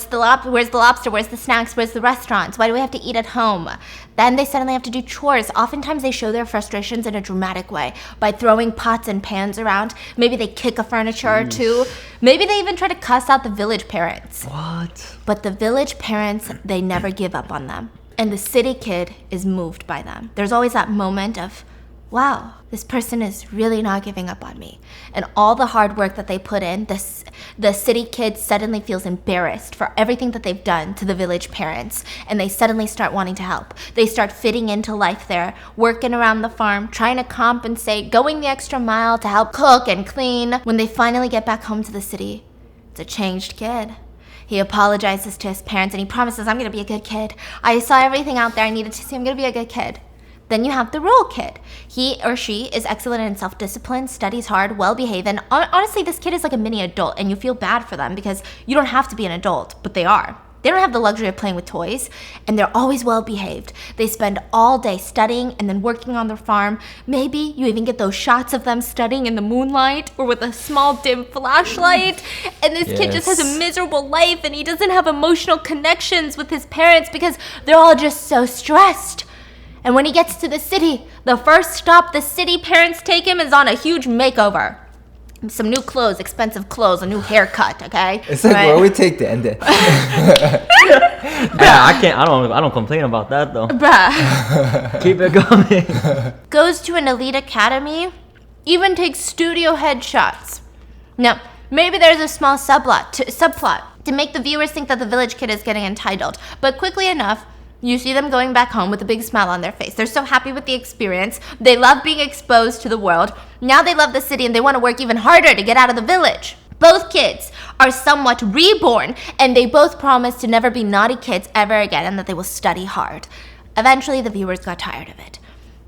A: the lobster? Where's the snacks? Where's the restaurants? Why do we have to eat at home? Then they suddenly have to do chores. Oftentimes they show their frustrations in a dramatic way by throwing pots and pans around. Maybe they kick a furniture or two. Maybe they even try to cuss out the village parents.
B: What?
A: But the village parents, they never give up on them. And the city kid is moved by them. There's always that moment of, wow, this person is really not giving up on me. And all the hard work that they put in, the city kid suddenly feels embarrassed for everything that they've done to the village parents. And they suddenly start wanting to help. They start fitting into life there, working around the farm, trying to compensate, going the extra mile to help cook and clean. When they finally get back home to the city, it's a changed kid. He apologizes to his parents and he promises, I'm gonna be a good kid. I saw everything out there I needed to see, I'm gonna be a good kid. Then you have the rural kid. He or she is excellent in self-discipline, studies hard, well-behaved, and honestly, this kid is like a mini adult, and you feel bad for them because you don't have to be an adult, but they are. They don't have the luxury of playing with toys, and they're always well-behaved. They spend all day studying and then working on their farm. Maybe you even get those shots of them studying in the moonlight or with a small dim flashlight, and this kid just has a miserable life, and he doesn't have emotional connections with his parents because they're all just so stressed. And when he gets to the city, the first stop the city parents take him is on a huge makeover. Some new clothes, expensive clothes, a new haircut, okay?
C: It's like where we take the end.
B: Yeah, I don't complain about that though.
A: Bruh.
B: Keep it going.
A: Goes to an elite academy, even takes studio headshots. Now, maybe there's a small subplot to make the viewers think that the village kid is getting entitled. But quickly enough, you see them going back home with a big smile on their face. They're so happy with the experience. They love being exposed to the world. Now they love the city and they want to work even harder to get out of the village. Both kids are somewhat reborn, and they both promise to never be naughty kids ever again and that they will study hard. Eventually, the viewers got tired of it.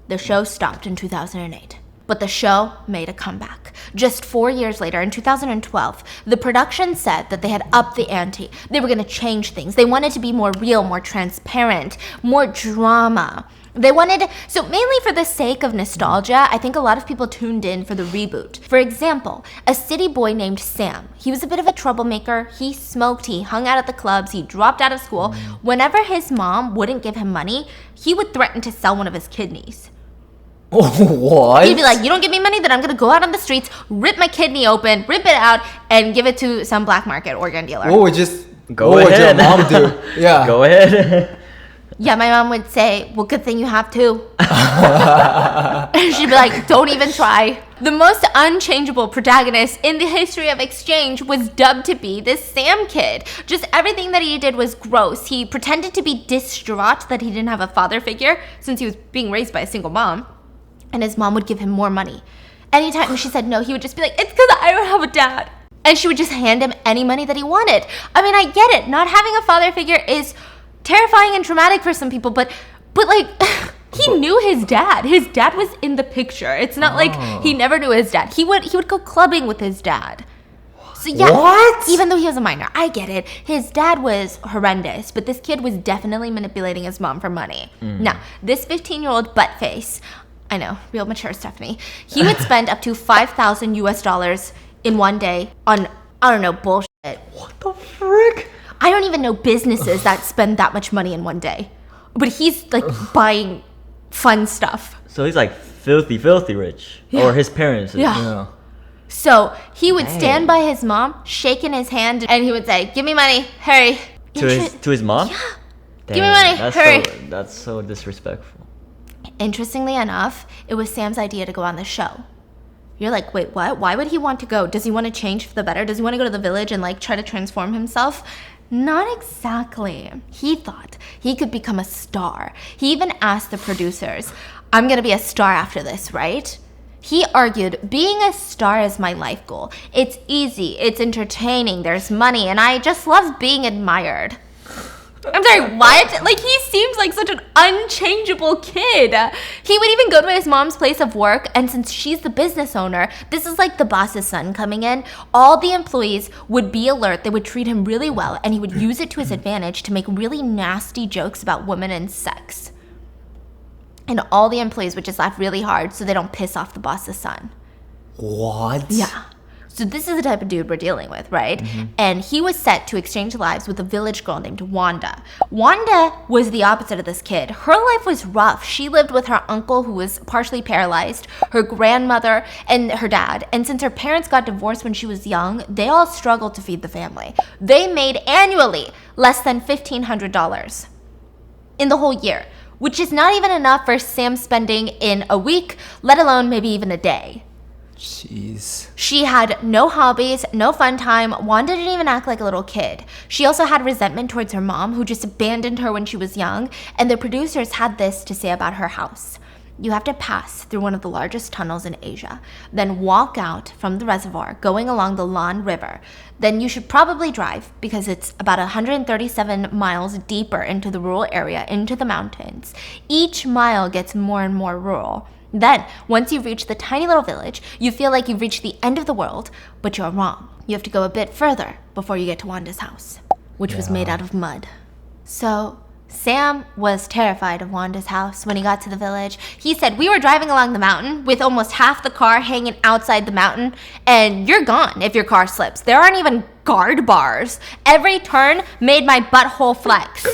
A: The show stopped in 2008. But the show made a comeback. Just 4 years later, in 2012, the production said that they had upped the ante. They were going to change things. They wanted to be more real, more transparent, more drama. So mainly for the sake of nostalgia, I think a lot of people tuned in for the reboot. For example, a city boy named Sam. He was a bit of a troublemaker. He smoked, he hung out at the clubs, he dropped out of school. Whenever his mom wouldn't give him money, he would threaten to sell one of his kidneys.
C: What?
A: He'd be like, you don't give me money, then I'm gonna go out on the streets, rip my kidney open, rip it out, and give it to some black market organ dealer.
C: What would just
B: Go
C: what
B: ahead.
C: would your mom do? Yeah.
B: Go ahead.
A: Yeah, my mom would say, well, good thing you have two. She'd be like, don't even try. The most unchangeable protagonist in the history of exchange was dubbed to be this Sam kid. Just everything that he did was gross. He pretended to be distraught that he didn't have a father figure since he was being raised by a single mom. And his mom would give him more money. Anytime she said no, he would just be like, it's because I don't have a dad. And she would just hand him any money that he wanted. I mean, I get it. Not having a father figure is terrifying and traumatic for some people, but like he knew his dad. His dad was in the picture. It's not like he never knew his dad. He would go clubbing with his dad. So yeah,
C: What?
A: even though he was a minor, I get it. His dad was horrendous, but this kid was definitely manipulating his mom for money. Now, this 15-year-old butt face, I know, real mature Stephanie, he would spend up to $5,000 US in one day on, I don't know, bullshit.
B: What the frick?
A: I don't even know businesses that spend that much money in one day. But he's like buying fun stuff.
B: So he's like filthy rich.
A: Yeah.
B: Or his parents.
A: Yeah.
C: Yeah.
A: So he would
B: Dang.
A: stand by his mom, shaking his hand, and he would say, give me money, hurry.
B: To his mom?
A: Yeah.
B: Dang,
A: Give me money, hurry.
B: That's so disrespectful.
A: Interestingly enough, it was Sam's idea to go on the show. You're like, wait, what? Why would he want to go? Does he want to change for the better? Does he want to go to the village and like try to transform himself? Not exactly. He thought he could become a star. He even asked the producers, I'm going to be a star after this, right? He argued, being a star is my life goal. It's easy, it's entertaining, there's money, and I just love being admired. I'm sorry, what? Like, he seems like such an unchangeable kid. He would even go to his mom's place of work, and since she's the business owner, this is like the boss's son coming in. All the employees would be alert, they would treat him really well, and he would use it to his advantage to make really nasty jokes about women and sex. And all the employees would just laugh really hard so they don't piss off the boss's son.
C: What?
A: Yeah. So this is the type of dude we're dealing with, right? And he was set to exchange lives with a village girl named Wanda. Wanda was the opposite of this kid. Her life was rough. She lived with her uncle who was partially paralyzed, her grandmother, and her dad. And since her parents got divorced when she was young, they all struggled to feed the family. They made annually less than $1,500 in the whole year, which is not even enough for Sam spending in a week, let alone maybe even a day.
C: Jeez.
A: She had no hobbies, no fun time. Wanda didn't even act like a little kid. She also had resentment towards her mom, who just abandoned her when she was young. And the producers had this to say about her house. You have to pass through one of the largest tunnels in Asia, then walk out from the reservoir going along the Lan River. Then you should probably drive because it's about 137 miles deeper into the rural area, into the mountains. Each mile gets more and more rural. Then, once you reach the tiny little village, you feel like you've reached the end of the world, but you're wrong. You have to go a bit further before you get to Wanda's house, which was made out of mud. So, Sam was terrified of Wanda's house when he got to the village. He said, we were driving along the mountain with almost half the car hanging outside the mountain, and you're gone if your car slips. There aren't even guard bars. Every turn made my butthole flex.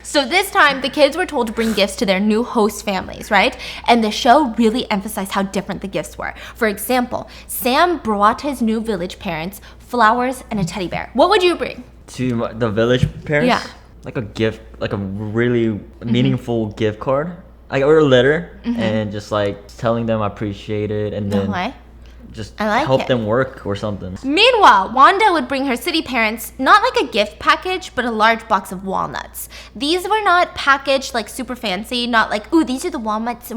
A: So this time, the kids were told to bring gifts to their new host families, right? And the show really emphasized how different the gifts were. For example, Sam brought his new village parents flowers and a teddy bear. What would you bring?
B: To the village parents?
A: Yeah.
B: Like a gift, like a really meaningful gift card. Like, or a letter, and just like telling them I appreciate it, and then
A: Okay.
B: just
A: I like
B: help
A: it.
B: them work or something.
A: Meanwhile, Wanda would bring her city parents not like a gift package, but a large box of walnuts. These were not packaged like super fancy, not like, ooh, these are the walnuts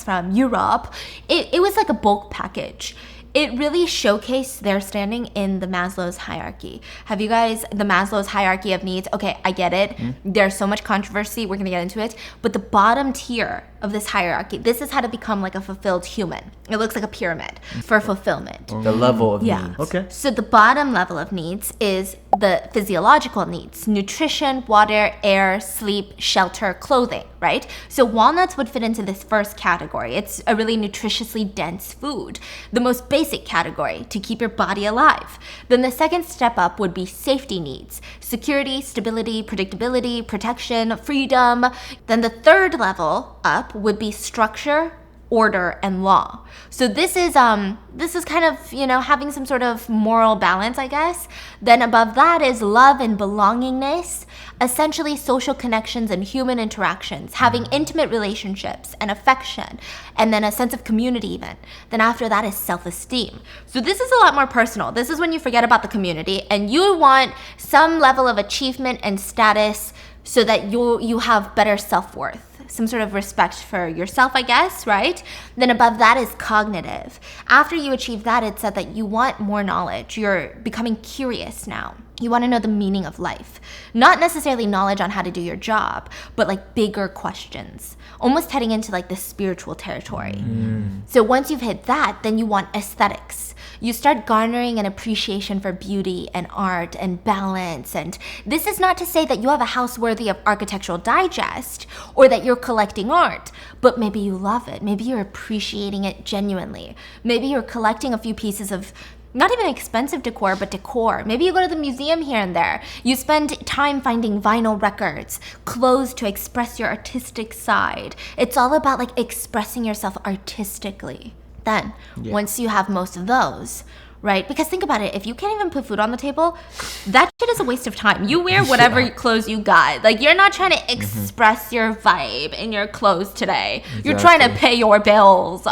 A: from Europe. It was like a bulk package. It really showcased their standing in the Maslow's hierarchy. Have you guys, the Maslow's hierarchy of needs? Okay, I get it. There's so much controversy. We're going to get into it. But the bottom tier of this hierarchy, this is how to become like a fulfilled human. It looks like a pyramid for fulfillment.
C: The level of
A: Yeah.
C: needs.
B: Okay.
A: So the bottom level of needs is the physiological needs: nutrition, water, air, sleep, shelter, clothing, right? So walnuts would fit into this first category. It's a really nutritiously dense food, the most basic category to keep your body alive. Then the second step up would be safety needs: security, stability, predictability, protection, freedom. Then the third level up would be structure, order and law. So this is kind of, having some sort of moral balance, I guess. Then above that is love and belongingness, essentially social connections and human interactions, having intimate relationships and affection, and then a sense of community even. Then after that is self-esteem. So this is a lot more personal. This is when you forget about the community and you want some level of achievement and status so that you have better self-worth. Some sort of respect for yourself, I guess, right? Then above that is cognitive. After you achieve that, it's said that you want more knowledge. You're becoming curious now. You want to know the meaning of life. Not necessarily knowledge on how to do your job, but like bigger questions. Almost heading into like the spiritual territory. So once you've hit that, then you want aesthetics. You start garnering an appreciation for beauty and art and balance. And this is not to say that you have a house worthy of Architectural Digest or that you're collecting art, but maybe you love it. Maybe you're appreciating it genuinely. Maybe you're collecting a few pieces of not even expensive decor, but decor. Maybe you go to the museum here and there. You spend time finding vinyl records, clothes to express your artistic side. It's all about like expressing yourself artistically. Then, once you have most of those, right? Because think about it, if you can't even put food on the table, that shit is a waste of time. You wear whatever clothes you got. Like, you're not trying to express your vibe in your clothes today. Exactly. You're trying to pay your bills.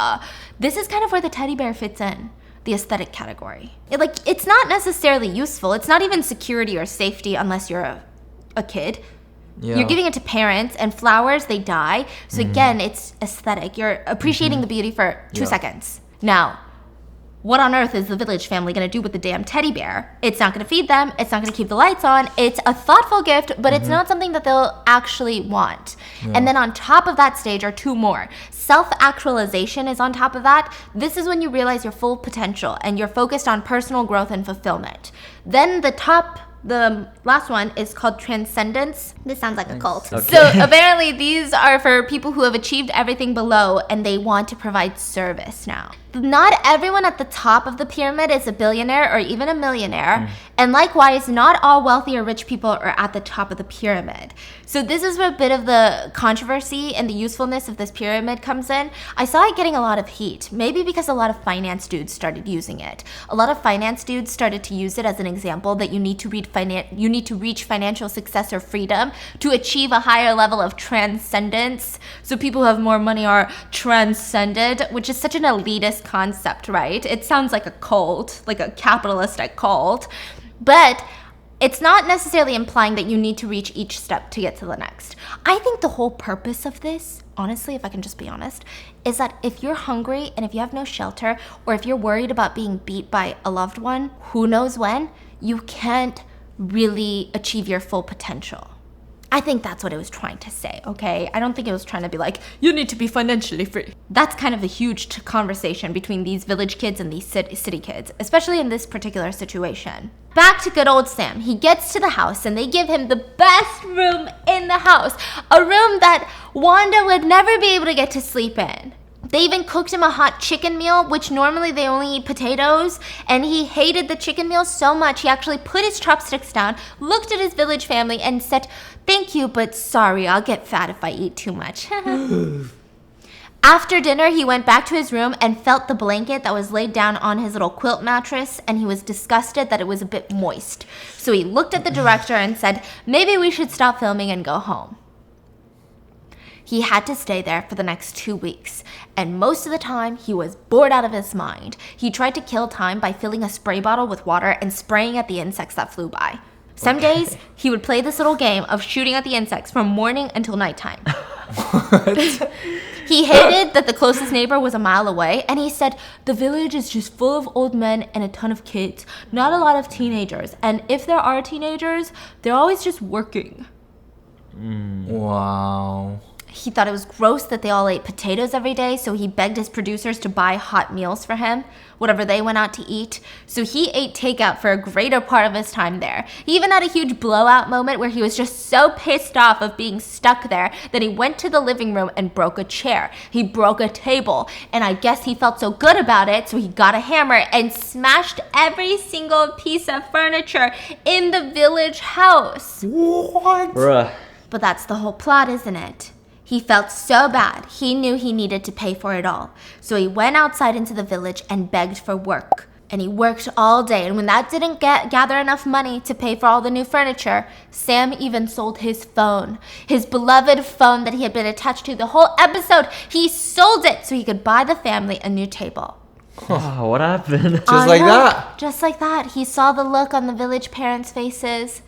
A: This is kind of where the teddy bear fits in. The aesthetic category. It's not necessarily useful. It's not even security or safety unless you're a kid. Yeah. You're giving it to parents, and flowers, they die. So again, it's aesthetic. You're appreciating the beauty for 2 seconds. Now, what on earth is the village family going to do with the damn teddy bear? It's not going to feed them. It's not going to keep the lights on. It's a thoughtful gift, but it's not something that they'll actually want. Yeah. And then on top of that stage are 2 more. Self-actualization is on top of that. This is when you realize your full potential and you're focused on personal growth and fulfillment. Then the last one is called transcendence. This sounds like a cult. Okay. So apparently these are for people who have achieved everything below and they want to provide service now. Not everyone at the top of the pyramid is a billionaire or even a millionaire. And likewise, not all wealthy or rich people are at the top of the pyramid. So this is where a bit of the controversy and the usefulness of this pyramid comes in. I saw it getting a lot of heat, maybe because a lot of finance dudes started using it. A lot of finance dudes started to use it as an example that you need to reach financial success or freedom to achieve a higher level of transcendence. So people who have more money are transcended, which is such an elitist concept, right? It sounds like a cult, like a capitalistic cult, but it's not necessarily implying that you need to reach each step to get to the next. I think the whole purpose of this, honestly, if I can just be honest, is that if you're hungry and if you have no shelter, or if you're worried about being beat by a loved one, who knows when, you can't really achieve your full potential. I think that's what it was trying to say, okay? I don't think it was trying to be like, you need to be financially free. That's kind of a huge conversation between these village kids and these city kids, especially in this particular situation. Back to good old Sam. He gets to the house and they give him the best room in the house. A room that Wanda would never be able to get to sleep in. They even cooked him a hot chicken meal, which normally they only eat potatoes, and he hated the chicken meal so much he actually put his chopsticks down, looked at his village family, and said, "Thank you, but sorry, I'll get fat if I eat too much." After dinner, he went back to his room and felt the blanket that was laid down on his little quilt mattress, and he was disgusted that it was a bit moist. So he looked at the director and said, "Maybe we should stop filming and go home." He had to stay there for the next 2 weeks, and most of the time, he was bored out of his mind. He tried to kill time by filling a spray bottle with water and spraying at the insects that flew by. Some days, he would play this little game of shooting at the insects from morning until nighttime. What? He hated that the closest neighbor was a mile away, and he said, "The village is just full of old men and a ton of kids, not a lot of teenagers, and if there are teenagers, they're always just working."
C: Wow.
A: He thought it was gross that they all ate potatoes every day, so he begged his producers to buy hot meals for him, whatever they went out to eat. So he ate takeout for a greater part of his time there. He even had a huge blowout moment where he was just so pissed off of being stuck there that he went to the living room and broke a chair. He broke a table, and I guess he felt so good about it, so he got a hammer and smashed every single piece of furniture in the village house.
C: What?
B: Bruh.
A: But that's the whole plot, isn't it? He felt so bad. He knew he needed to pay for it all. So he went outside into the village and begged for work. And he worked all day. And when that didn't gather enough money to pay for all the new furniture, Sam even sold his phone. His beloved phone that he had been attached to the whole episode. He sold it so he could buy the family a new table.
B: Oh, what happened?
C: Just like that.
A: Just like that. He saw the look on the village parents' faces.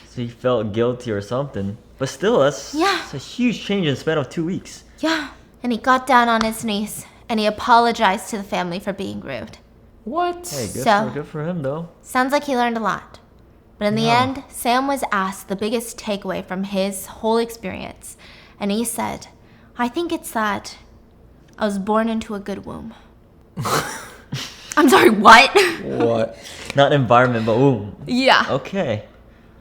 B: So he felt guilty or something. But still, that's a huge change in the span of 2 weeks.
A: Yeah. And he got down on his knees and he apologized to the family for being rude.
C: What?
B: Hey, good for him, though.
A: Sounds like he learned a lot. But in the end, Sam was asked the biggest takeaway from his whole experience. And he said, I think it's that I was born into a good womb. I'm sorry, what?
C: What?
B: Not environment, but womb.
A: Yeah.
B: Okay.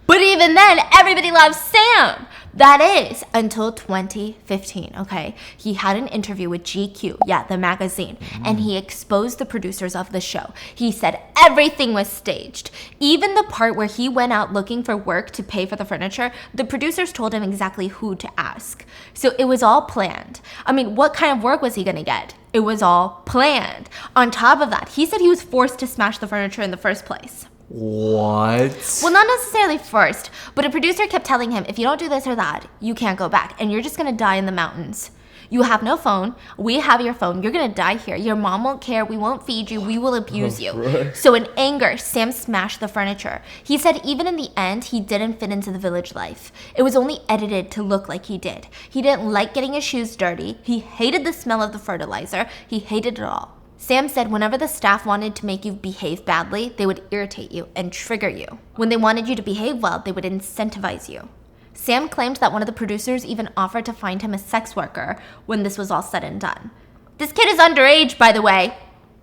A: But even then, everybody loves Sam. That is until 2015, okay? He had an interview with GQ, the magazine, and he exposed the producers of the show. He said everything was staged. Even the part where he went out looking for work to pay for the furniture, the producers told him exactly who to ask. So it was all planned. I mean, what kind of work was he gonna get? It was all planned. On top of that, he said he was forced to smash the furniture in the first place.
C: What?
A: Well, not necessarily first, but a producer kept telling him, if you don't do this or that, you can't go back, and you're just gonna die in the mountains. You have no phone. We have your phone. You're gonna die here. Your mom won't care. We won't feed you. We will abuse you.
B: Right.
A: So in anger, Sam smashed the furniture. He said even in the end, he didn't fit into the village life. It was only edited to look like he did. He didn't like getting his shoes dirty. He hated the smell of the fertilizer. He hated it all. Sam said whenever the staff wanted to make you behave badly, they would irritate you and trigger you. When they wanted you to behave well, they would incentivize you. Sam claimed that one of the producers even offered to find him a sex worker when this was all said and done. This kid is underage, by the way.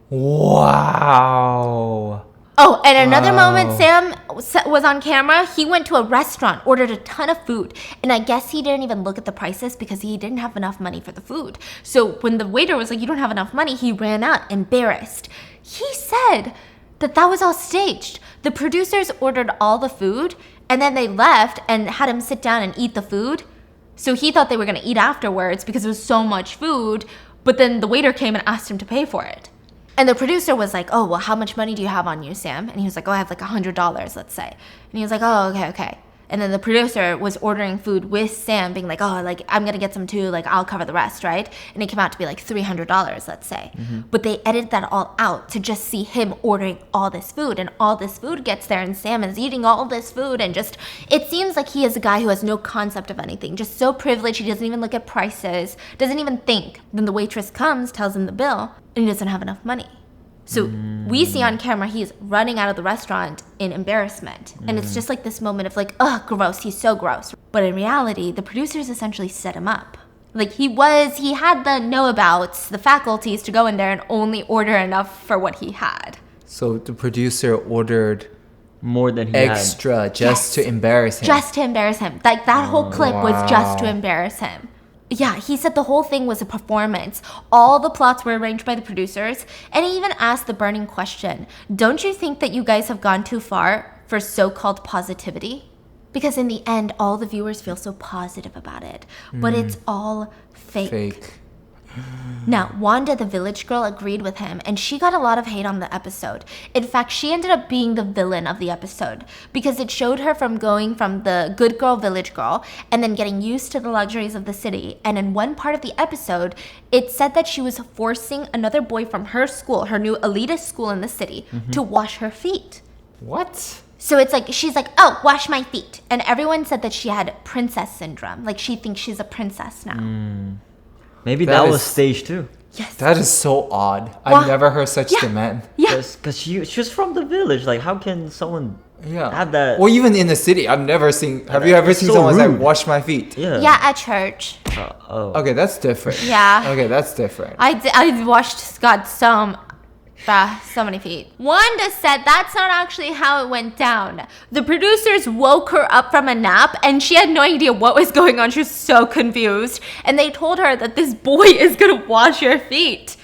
C: Wow.
A: Oh, and another moment Sam was on camera, he went to a restaurant, ordered a ton of food, and I guess he didn't even look at the prices because he didn't have enough money for the food. So when the waiter was like, you don't have enough money, he ran out, embarrassed. He said that was all staged. The producers ordered all the food, and then they left and had him sit down and eat the food. So he thought they were going to eat afterwards because it was so much food, but then the waiter came and asked him to pay for it. And the producer was like, oh, well, how much money do you have on you, Sam? And he was like, oh, I have like $100, let's say. And he was like, oh, okay. And then the producer was ordering food with Sam, being like, oh, like, I'm going to get some too, like, I'll cover the rest, right? And it came out to be like $300, let's say. But they edited that all out to just see him ordering all this food. And all this food gets there, and Sam is eating all this food. And just, it seems like he is a guy who has no concept of anything. Just so privileged, he doesn't even look at prices, doesn't even think. Then the waitress comes, tells him the bill, and he doesn't have enough money. So we see on camera he's running out of the restaurant in embarrassment. And it's just like this moment of like, ugh, gross, he's so gross. But in reality, the producers essentially set him up. Like he had the know-abouts, the faculties to go in there and only order enough for what he had.
C: So the producer ordered
B: more than he
C: extra
B: had.
C: just to embarrass him.
A: Just to embarrass him. Like that whole clip was just to embarrass him. Yeah, he said the whole thing was a performance. All the plots were arranged by the producers. And he even asked the burning question, don't you think that you guys have gone too far for so-called positivity? Because in the end, all the viewers feel so positive about it. But it's all fake. Now, Wanda, the village girl, agreed with him, and she got a lot of hate on the episode. In fact, she ended up being the villain of the episode because it showed her from going from the good girl, village girl, and then getting used to the luxuries of the city. And in one part of the episode, it said that she was forcing another boy from her school, her new elitist school in the city, to wash her feet.
C: What?
A: So it's like, she's like, oh, wash my feet. And everyone said that she had princess syndrome. Like, she thinks she's a princess now.
B: Maybe that was staged too.
A: Yes.
C: That is so odd.
A: Well,
C: I've never heard such demand.
A: Yeah.
B: Because she was from the village. Like, how can someone have that?
C: Or even in the city. I've never seen... Have you ever seen someone say, wash my feet?
B: Yeah.
A: Yeah, at church.
C: Okay, that's different.
A: Yeah.
C: Okay, that's different.
A: I washed Scott so many feet. Wanda said that's not actually how it went down. The producers woke her up from a nap and she had no idea what was going on. She was so confused. And they told her that this boy is gonna wash your feet.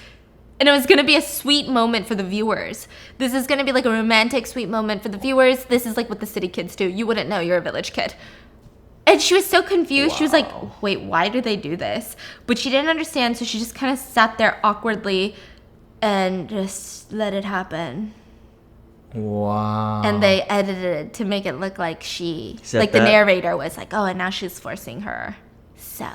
A: And it was gonna be a sweet moment for the viewers. This is gonna be like a romantic, sweet moment for the viewers. This is like what the city kids do. You wouldn't know, you're a village kid. And she was so confused. She was like, wait, why do they do this? But she didn't understand, so she just kind of sat there awkwardly and just let it happen.
C: Wow.
A: And they edited it to make it look like she,
B: Except
A: like the
B: that-
A: narrator was like, oh, and now she's forcing her. So,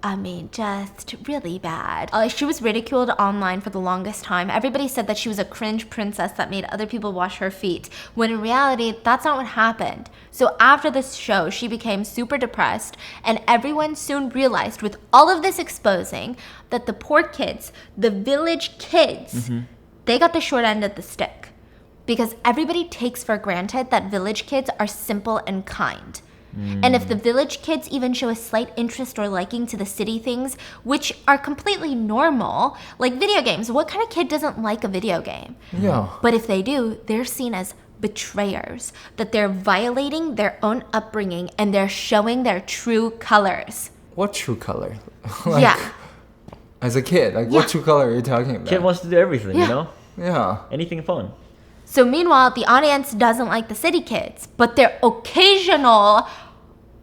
A: I mean, just really bad. She was ridiculed online for the longest time. Everybody said that she was a cringe princess that made other people wash her feet, when in reality, that's not what happened. So after this show, she became super depressed, and everyone soon realized, with all of this exposing, that the poor kids, the village kids, they got the short end of the stick. Because everybody takes for granted that village kids are simple and kind. And if the village kids even show a slight interest or liking to the city things, which are completely normal, like video games, what kind of kid doesn't like a video game?
C: Yeah.
A: But if they do, they're seen as betrayers, that they're violating their own upbringing and they're showing their true colors.
C: What true color?
A: Yeah.
C: As a kid, like what true color are you talking about?
B: Kid wants to do everything,
A: Yeah.
B: you know?
C: Yeah.
B: Anything fun.
A: So meanwhile, the audience doesn't like the city kids, but their occasional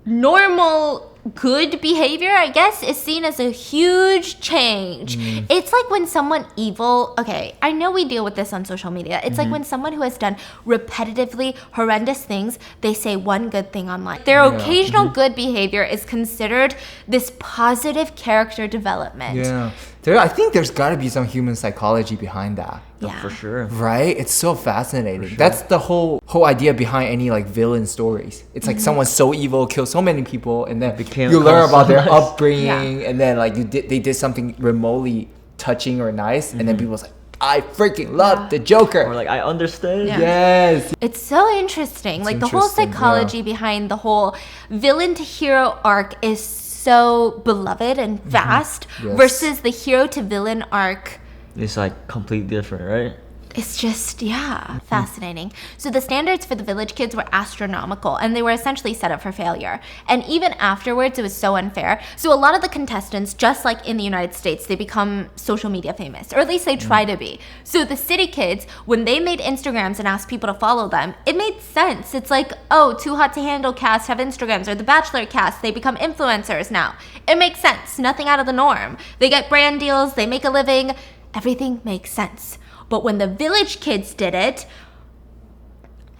A: normal good behavior, I guess, is seen as a huge change. It's like when someone evil, okay, I know we deal with this on social media. It's like when someone who has done repetitively horrendous things, they say one good thing online. Their occasional good behavior is considered this positive character development.
C: Yeah. I think there's got to be some human psychology behind that.
A: Yeah.
B: For sure.
C: Right? It's so fascinating. That's the whole idea behind any like villain stories. It's like someone's so evil, kills so many people, and then
B: Became
C: you learn about their
B: nice.
C: upbringing, and then like they did something remotely touching or nice, and then people's like, I freaking love the Joker.
B: Or like, I understand.
A: Yeah.
C: Yes.
A: It's so interesting. Like the whole
C: interesting,
A: psychology behind the whole villain to hero arc is so beloved and vast
C: Yes.
A: versus the hero to villain arc.
B: It's like completely different, right?
A: It's just, fascinating. So the standards for the village kids were astronomical, and they were essentially set up for failure. And even afterwards, it was so unfair. So a lot of the contestants, just like in the United States, they become social media famous, or at least they try to be. So the city kids, when they made Instagrams and asked people to follow them, it made sense. It's like, oh, Too Hot to Handle cast have Instagrams, or the Bachelor cast, they become influencers now. It makes sense. Nothing out of the norm. They get brand deals, they make a living. Everything makes sense. But when the village kids did it,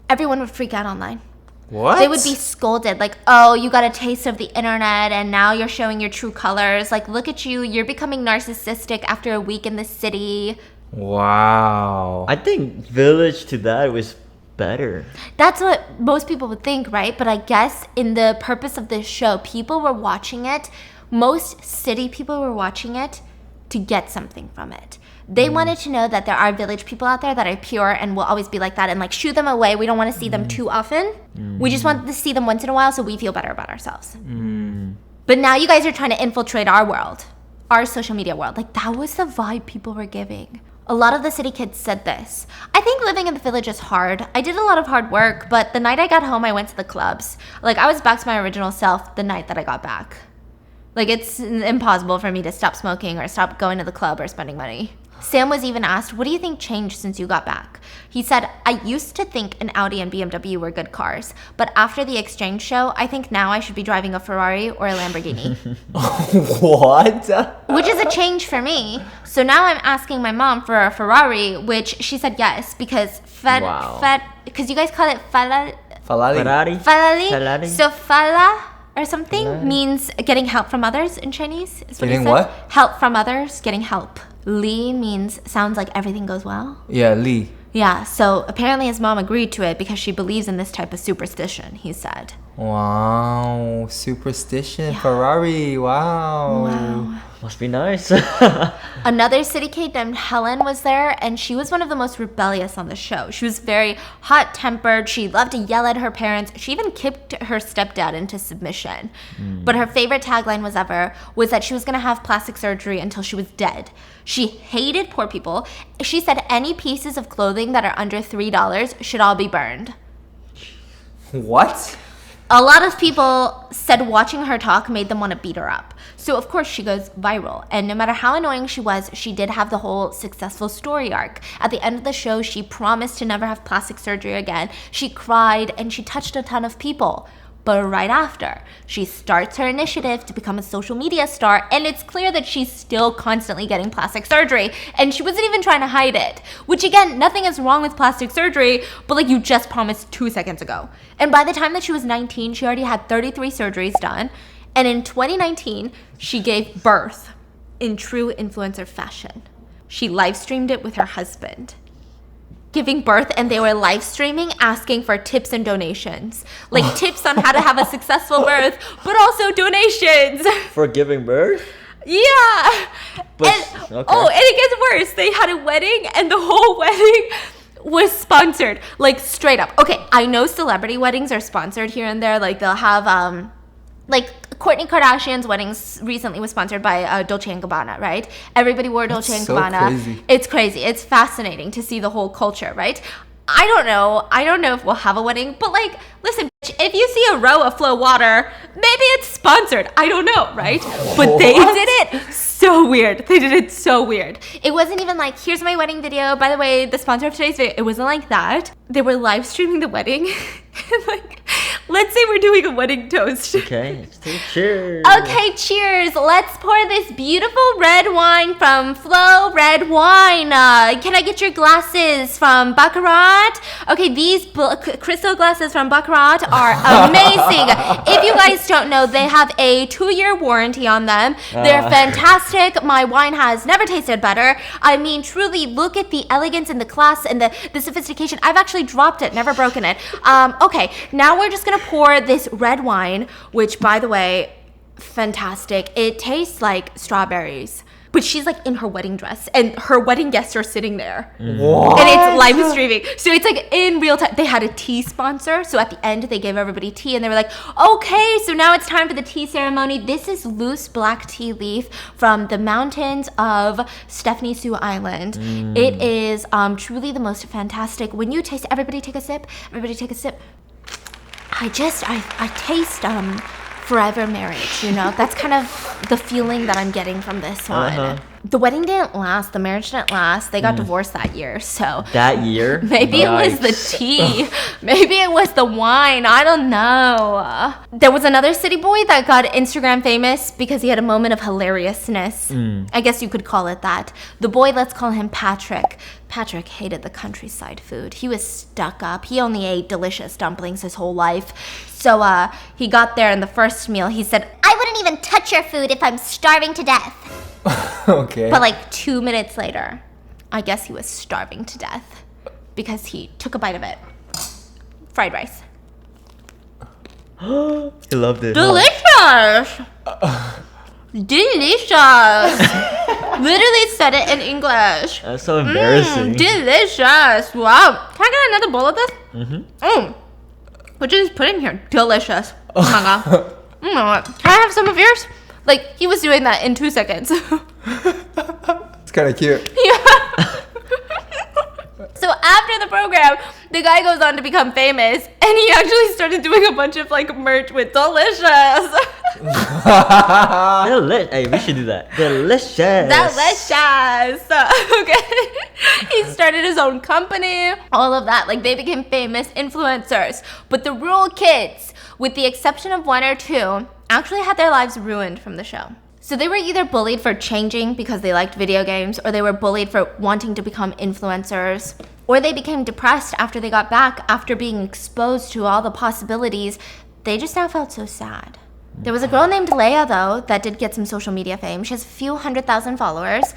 A: everyone would freak out online.
C: What?
A: They would be scolded, like, oh, you got a taste of the internet and now you're showing your true colors. Like, look at you, you're becoming narcissistic after a week in the city.
C: Wow.
B: I think village to that was better.
A: That's what most people would think, right? But I guess in the purpose of this show, people were watching it. Most city people were watching it to get something from it. They wanted to know that there are village people out there that are pure and will always be like that, and like shoo them away. We don't want to see them too often. We just want to see them once in a while so we feel better about ourselves. But now you guys are trying to infiltrate our world, our social media world. Like, that was the vibe people were giving. A lot of the city kids said this. I think living in the village is hard. I did a lot of hard work, but the night I got home, I went to the clubs. Like, I was back to my original self the night that I got back. Like, it's impossible for me to stop smoking or stop going to the club or spending money. Sam was even asked, what do you think changed since you got back? He said, I used to think an Audi and BMW were good cars, but after the exchange show, I think now I should be driving a Ferrari or a Lamborghini.
C: What?
A: Which is a change for me. So now I'm asking my mom for a Ferrari, which she said yes, because because you guys call it
C: Falali.
B: Ferrari.
A: So fala or something means getting help from others in Chinese. Is what he
C: Getting
A: said.
C: what?
A: Help from others, getting help. Li means sounds like everything goes well.
C: Yeah, Lee.
A: Yeah, so apparently his mom agreed to it because she believes in this type of superstition, he said.
C: Wow, superstition, Ferrari, wow.
B: Must be nice.
A: Another city kid named Helen was there, and she was one of the most rebellious on the show. She was very hot-tempered. She loved to yell at her parents. She even kicked her stepdad into submission. But her favorite tagline was that she was going to have plastic surgery until she was dead. She hated poor people. She said any pieces of clothing that are under $3 should all be burned.
C: What?
A: A lot of people said watching her talk made them want to beat her up. So of course she goes viral. And no matter how annoying she was, she did have the whole successful story arc. At the end of the show, she promised to never have plastic surgery again. She cried and she touched a ton of people. But right after, she starts her initiative to become a social media star, and it's clear that she's still constantly getting plastic surgery, and she wasn't even trying to hide it. Which again, nothing is wrong with plastic surgery, but like you just promised 2 seconds ago. And by the time that she was 19, she already had 33 surgeries done, and in 2019, she gave birth in true influencer fashion. She live streamed it with her husband. Giving birth, and they were live streaming asking for tips and donations. Like tips on how to have a successful birth, but also donations.
B: For giving birth?
A: Yeah.
B: But,
A: and it gets worse. They had a wedding, and the whole wedding was sponsored. Like straight up. Okay, I know celebrity weddings are sponsored here and there. Like they'll have like Kourtney Kardashian's weddings recently was sponsored by Dolce & Gabbana, right? Everybody wore Dolce & Gabbana.
C: Crazy.
A: It's crazy. It's fascinating to see the whole culture, right? I don't know if we'll have a wedding, but like, listen, bitch, if you see a row of Flow water, maybe it's sponsored. I don't know, right? But they did it so weird. They did it so weird. It wasn't even like, here's my wedding video. By the way, the sponsor of today's video. It wasn't like that. They were live streaming the wedding. Like, let's say we're doing a wedding toast.
B: Okay, let's take a cheers.
A: Okay, cheers. Let's pour this beautiful red wine from Flow Red Wine. Can I get your glasses from Baccarat? Okay, these crystal glasses from Baccarat are amazing. If you guys don't know, they have a 2-year warranty on them. They're fantastic. My wine has never tasted better. I mean, truly, look at the elegance and the class and the sophistication. I've actually dropped it, never broken it. Okay, now we're just gonna pour this red wine, which, by the way, fantastic. It tastes like strawberries. But she's like in her wedding dress, and her wedding guests are sitting there.
C: What?
A: And it's live streaming. So it's like in real time. They had a tea sponsor. So at the end, they gave everybody tea, and they were like, okay, so now it's time for the tea ceremony. This is loose black tea leaf from the mountains of Stephanie Sue Island. It is truly the most fantastic. When you taste, everybody take a sip. Everybody take a sip. I taste forever marriage, you know? That's kind of the feeling that I'm getting from this one. The wedding didn't last. The marriage didn't last. They got divorced that year, so...
B: That year?
A: Maybe it was the tea. Maybe it was the wine. I don't know. There was another city boy that got Instagram famous because he had a moment of hilariousness. I guess you could call it that. The boy, let's call him Patrick. Patrick hated the countryside food. He was stuck up. He only ate delicious dumplings his whole life. So he got there, and the first meal, he said, I wouldn't even touch your food if I'm starving to death.
C: Okay.
A: But like 2 minutes later, I guess he was starving to death because he took a bite of it. Fried rice.
B: He loved it.
A: Delicious! Delicious! Literally said it in English.
B: That's so embarrassing.
A: Delicious! Wow. Can I get another bowl of this? What did you just put in here? Delicious. Oh my god. Can I have some of yours? Like, he was doing that in 2 seconds.
C: It's kind of cute.
A: Yeah. So after the program, the guy goes on to become famous, and he actually started doing a bunch of like merch with delicious.
B: Hey, we should do that. Delicious.
A: Delicious. Okay. He started his own company, all of that. Like, they became famous influencers. But the rural kids, with the exception of 1 or 2, actually had their lives ruined from the show. So they were either bullied for changing because they liked video games, or they were bullied for wanting to become influencers, or they became depressed after they got back after being exposed to all the possibilities. They just now felt so sad. There was a girl named Leia, though, that did get some social media fame. She has a few 100,000 followers.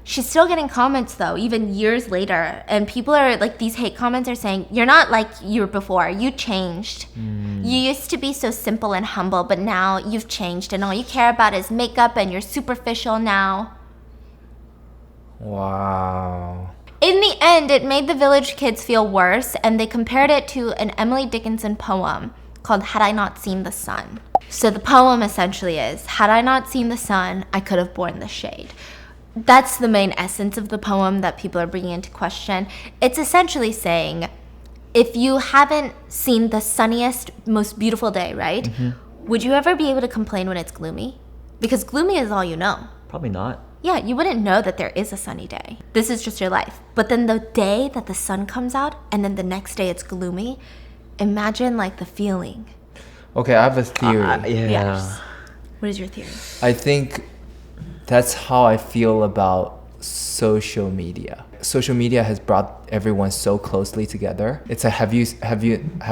A: She's still getting comments, though, even years later. And people are, like, these hate comments are saying, you're not like you were before. You changed. You used to be so simple and humble, but now you've changed. And all you care about is makeup, and you're superficial now.
C: Wow.
A: In the end, it made the village kids feel worse, and they compared it to an Emily Dickinson poem called Had I Not Seen the Sun. So the poem essentially is, had I not seen the sun, I could have borne the shade. That's the main essence of the poem that people are bringing into question. It's essentially saying, if you haven't seen the sunniest, most beautiful day, right? Would you ever be able to complain when it's gloomy? Because gloomy is all you know.
B: Probably not.
A: Yeah, you wouldn't know that there is a sunny day. This is just your life. But then the day that the sun comes out, and then the next day it's gloomy, imagine like the feeling.
C: Okay, I have a theory.
B: Yeah.
A: Yes. What is your theory?
C: I think that's how I feel about social media. Social media has brought everyone so closely together. It's a have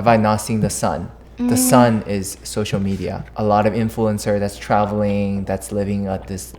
C: I not seen the sun? The sun is social media. A lot of influencer that's traveling, that's living this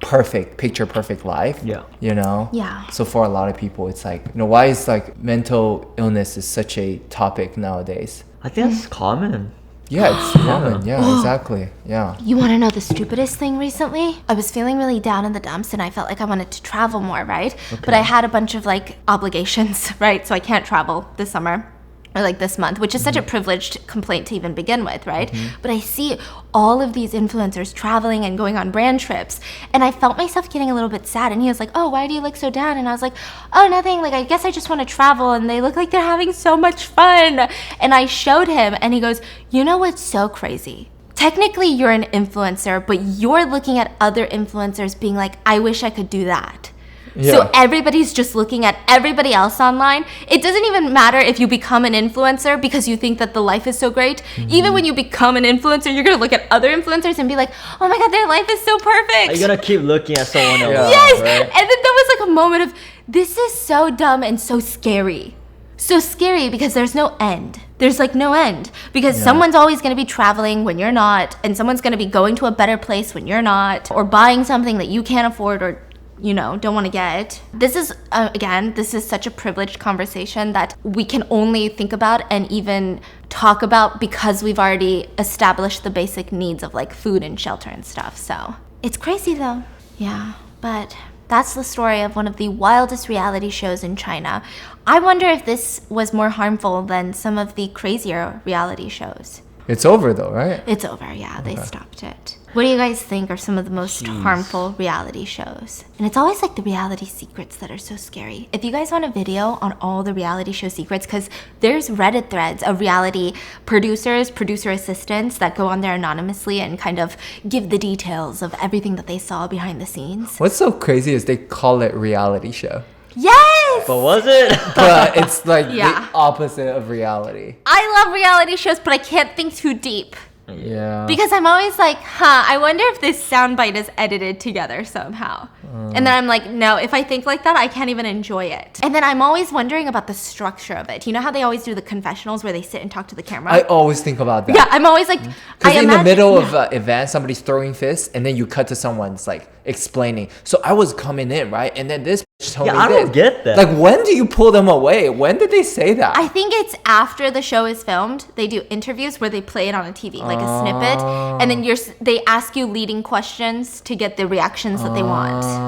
C: picture perfect life.
B: Yeah.
C: You know?
A: Yeah.
C: So for a lot of people, it's like, why is like mental illness is such a topic nowadays?
B: I think that's common.
C: Yeah, it's common. Yeah, exactly. Yeah.
A: You want to know the stupidest thing recently? I was feeling really down in the dumps and I felt like I wanted to travel more, right?
B: Okay.
A: But I had a bunch of like obligations, right? So I can't travel this summer or like this month, which is such a privileged complaint to even begin with, right? But I see all of these influencers traveling and going on brand trips, and I felt myself getting a little bit sad. And he was like, "Oh, why do you look so down?" And I was like, "Oh, nothing. Like, I guess I just want to travel, and they look like they're having so much fun." And I showed him, and he goes, "You know what's so crazy? Technically, you're an influencer, but you're looking at other influencers being like, I wish I could do that."
C: Yeah.
A: So everybody's just looking at everybody else online. It doesn't even matter if you become an influencer because you think that the life is so great. Even when you become an influencer, you're going to look at other influencers and be like, "Oh my God, their life is so perfect."
B: You're gonna keep looking at someone else.
C: Yeah.
A: Yes.
B: Right?
A: And then there was like a moment of, this is so dumb and so scary. So scary because there's no end. There's like no end because someone's always going to be traveling when you're not, and someone's going to be going to a better place when you're not, or buying something that you can't afford or don't want to get. This is, again, this is such a privileged conversation that we can only think about and even talk about because we've already established the basic needs of like food and shelter and stuff. So it's crazy though. Yeah, but that's the story of one of the wildest reality shows in China. I wonder if this was more harmful than some of the crazier reality shows.
C: It's over though, right?
A: It's over, yeah, they stopped it. What do you guys think are some of the most harmful reality shows? And it's always like the reality secrets that are so scary. If you guys want a video on all the reality show secrets, because there's Reddit threads of reality producers, producer assistants that go on there anonymously and kind of give the details of everything that they saw behind the scenes.
C: What's so crazy is they call it reality show.
A: Yes!
B: But was it?
C: But it's like
A: Yeah.
C: the opposite of reality.
A: I love reality shows, but I can't think too deep.
C: Yeah.
A: Because I'm always like, I wonder if this soundbite is edited together somehow. And then I'm like, no, if I think like that, I can't even enjoy it. And then I'm always wondering about the structure of it. You know how they always do the confessionals where they sit and talk to the camera?
C: I always think about that.
A: Yeah, I'm always like,
C: Because in the middle of an event, somebody's throwing fists, and then you cut to someone's like explaining. So I was coming in, right? And then this bitch told me
B: I don't get that.
C: Like, when do you pull them away? When did they say that?
A: I think it's after the show is filmed. They do interviews where they play it on a TV, like a snippet, and then they ask you leading questions to get the reactions that they want.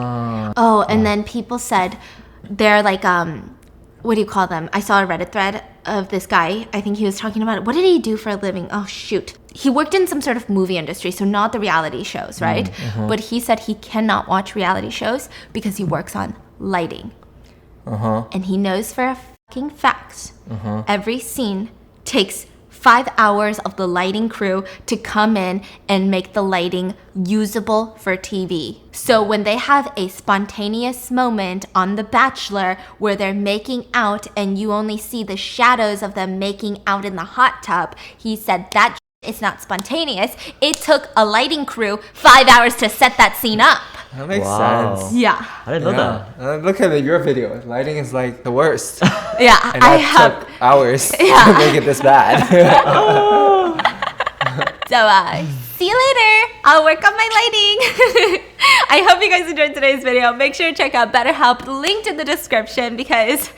A: Oh, and then people said they're like, what do you call them? I saw a Reddit thread of this guy. I think he was talking about it. What did he do for a living? Oh, shoot. He worked in some sort of movie industry, so not the reality shows, right? But he said he cannot watch reality shows because he works on lighting. And he knows for a fucking fact every scene takes 5 hours of the lighting crew to come in and make the lighting usable for TV. So when they have a spontaneous moment on The Bachelor where they're making out and you only see the shadows of them making out in the hot tub, he said that is not spontaneous. It took a lighting crew 5 hours to set that scene up.
C: That makes
B: Wow.
C: sense.
A: Yeah.
B: I didn't know that.
C: Look at your video. Lighting is like the worst.
A: Yeah,
C: And
A: I
C: that
A: have.
C: took hours
A: Yeah.
C: to make it this bad.
A: So, see you later. I'll work on my lighting. I hope you guys enjoyed today's video. Make sure to check out BetterHelp, linked in the description, because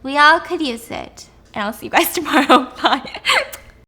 A: we all could use it. And I'll see you guys tomorrow. Bye.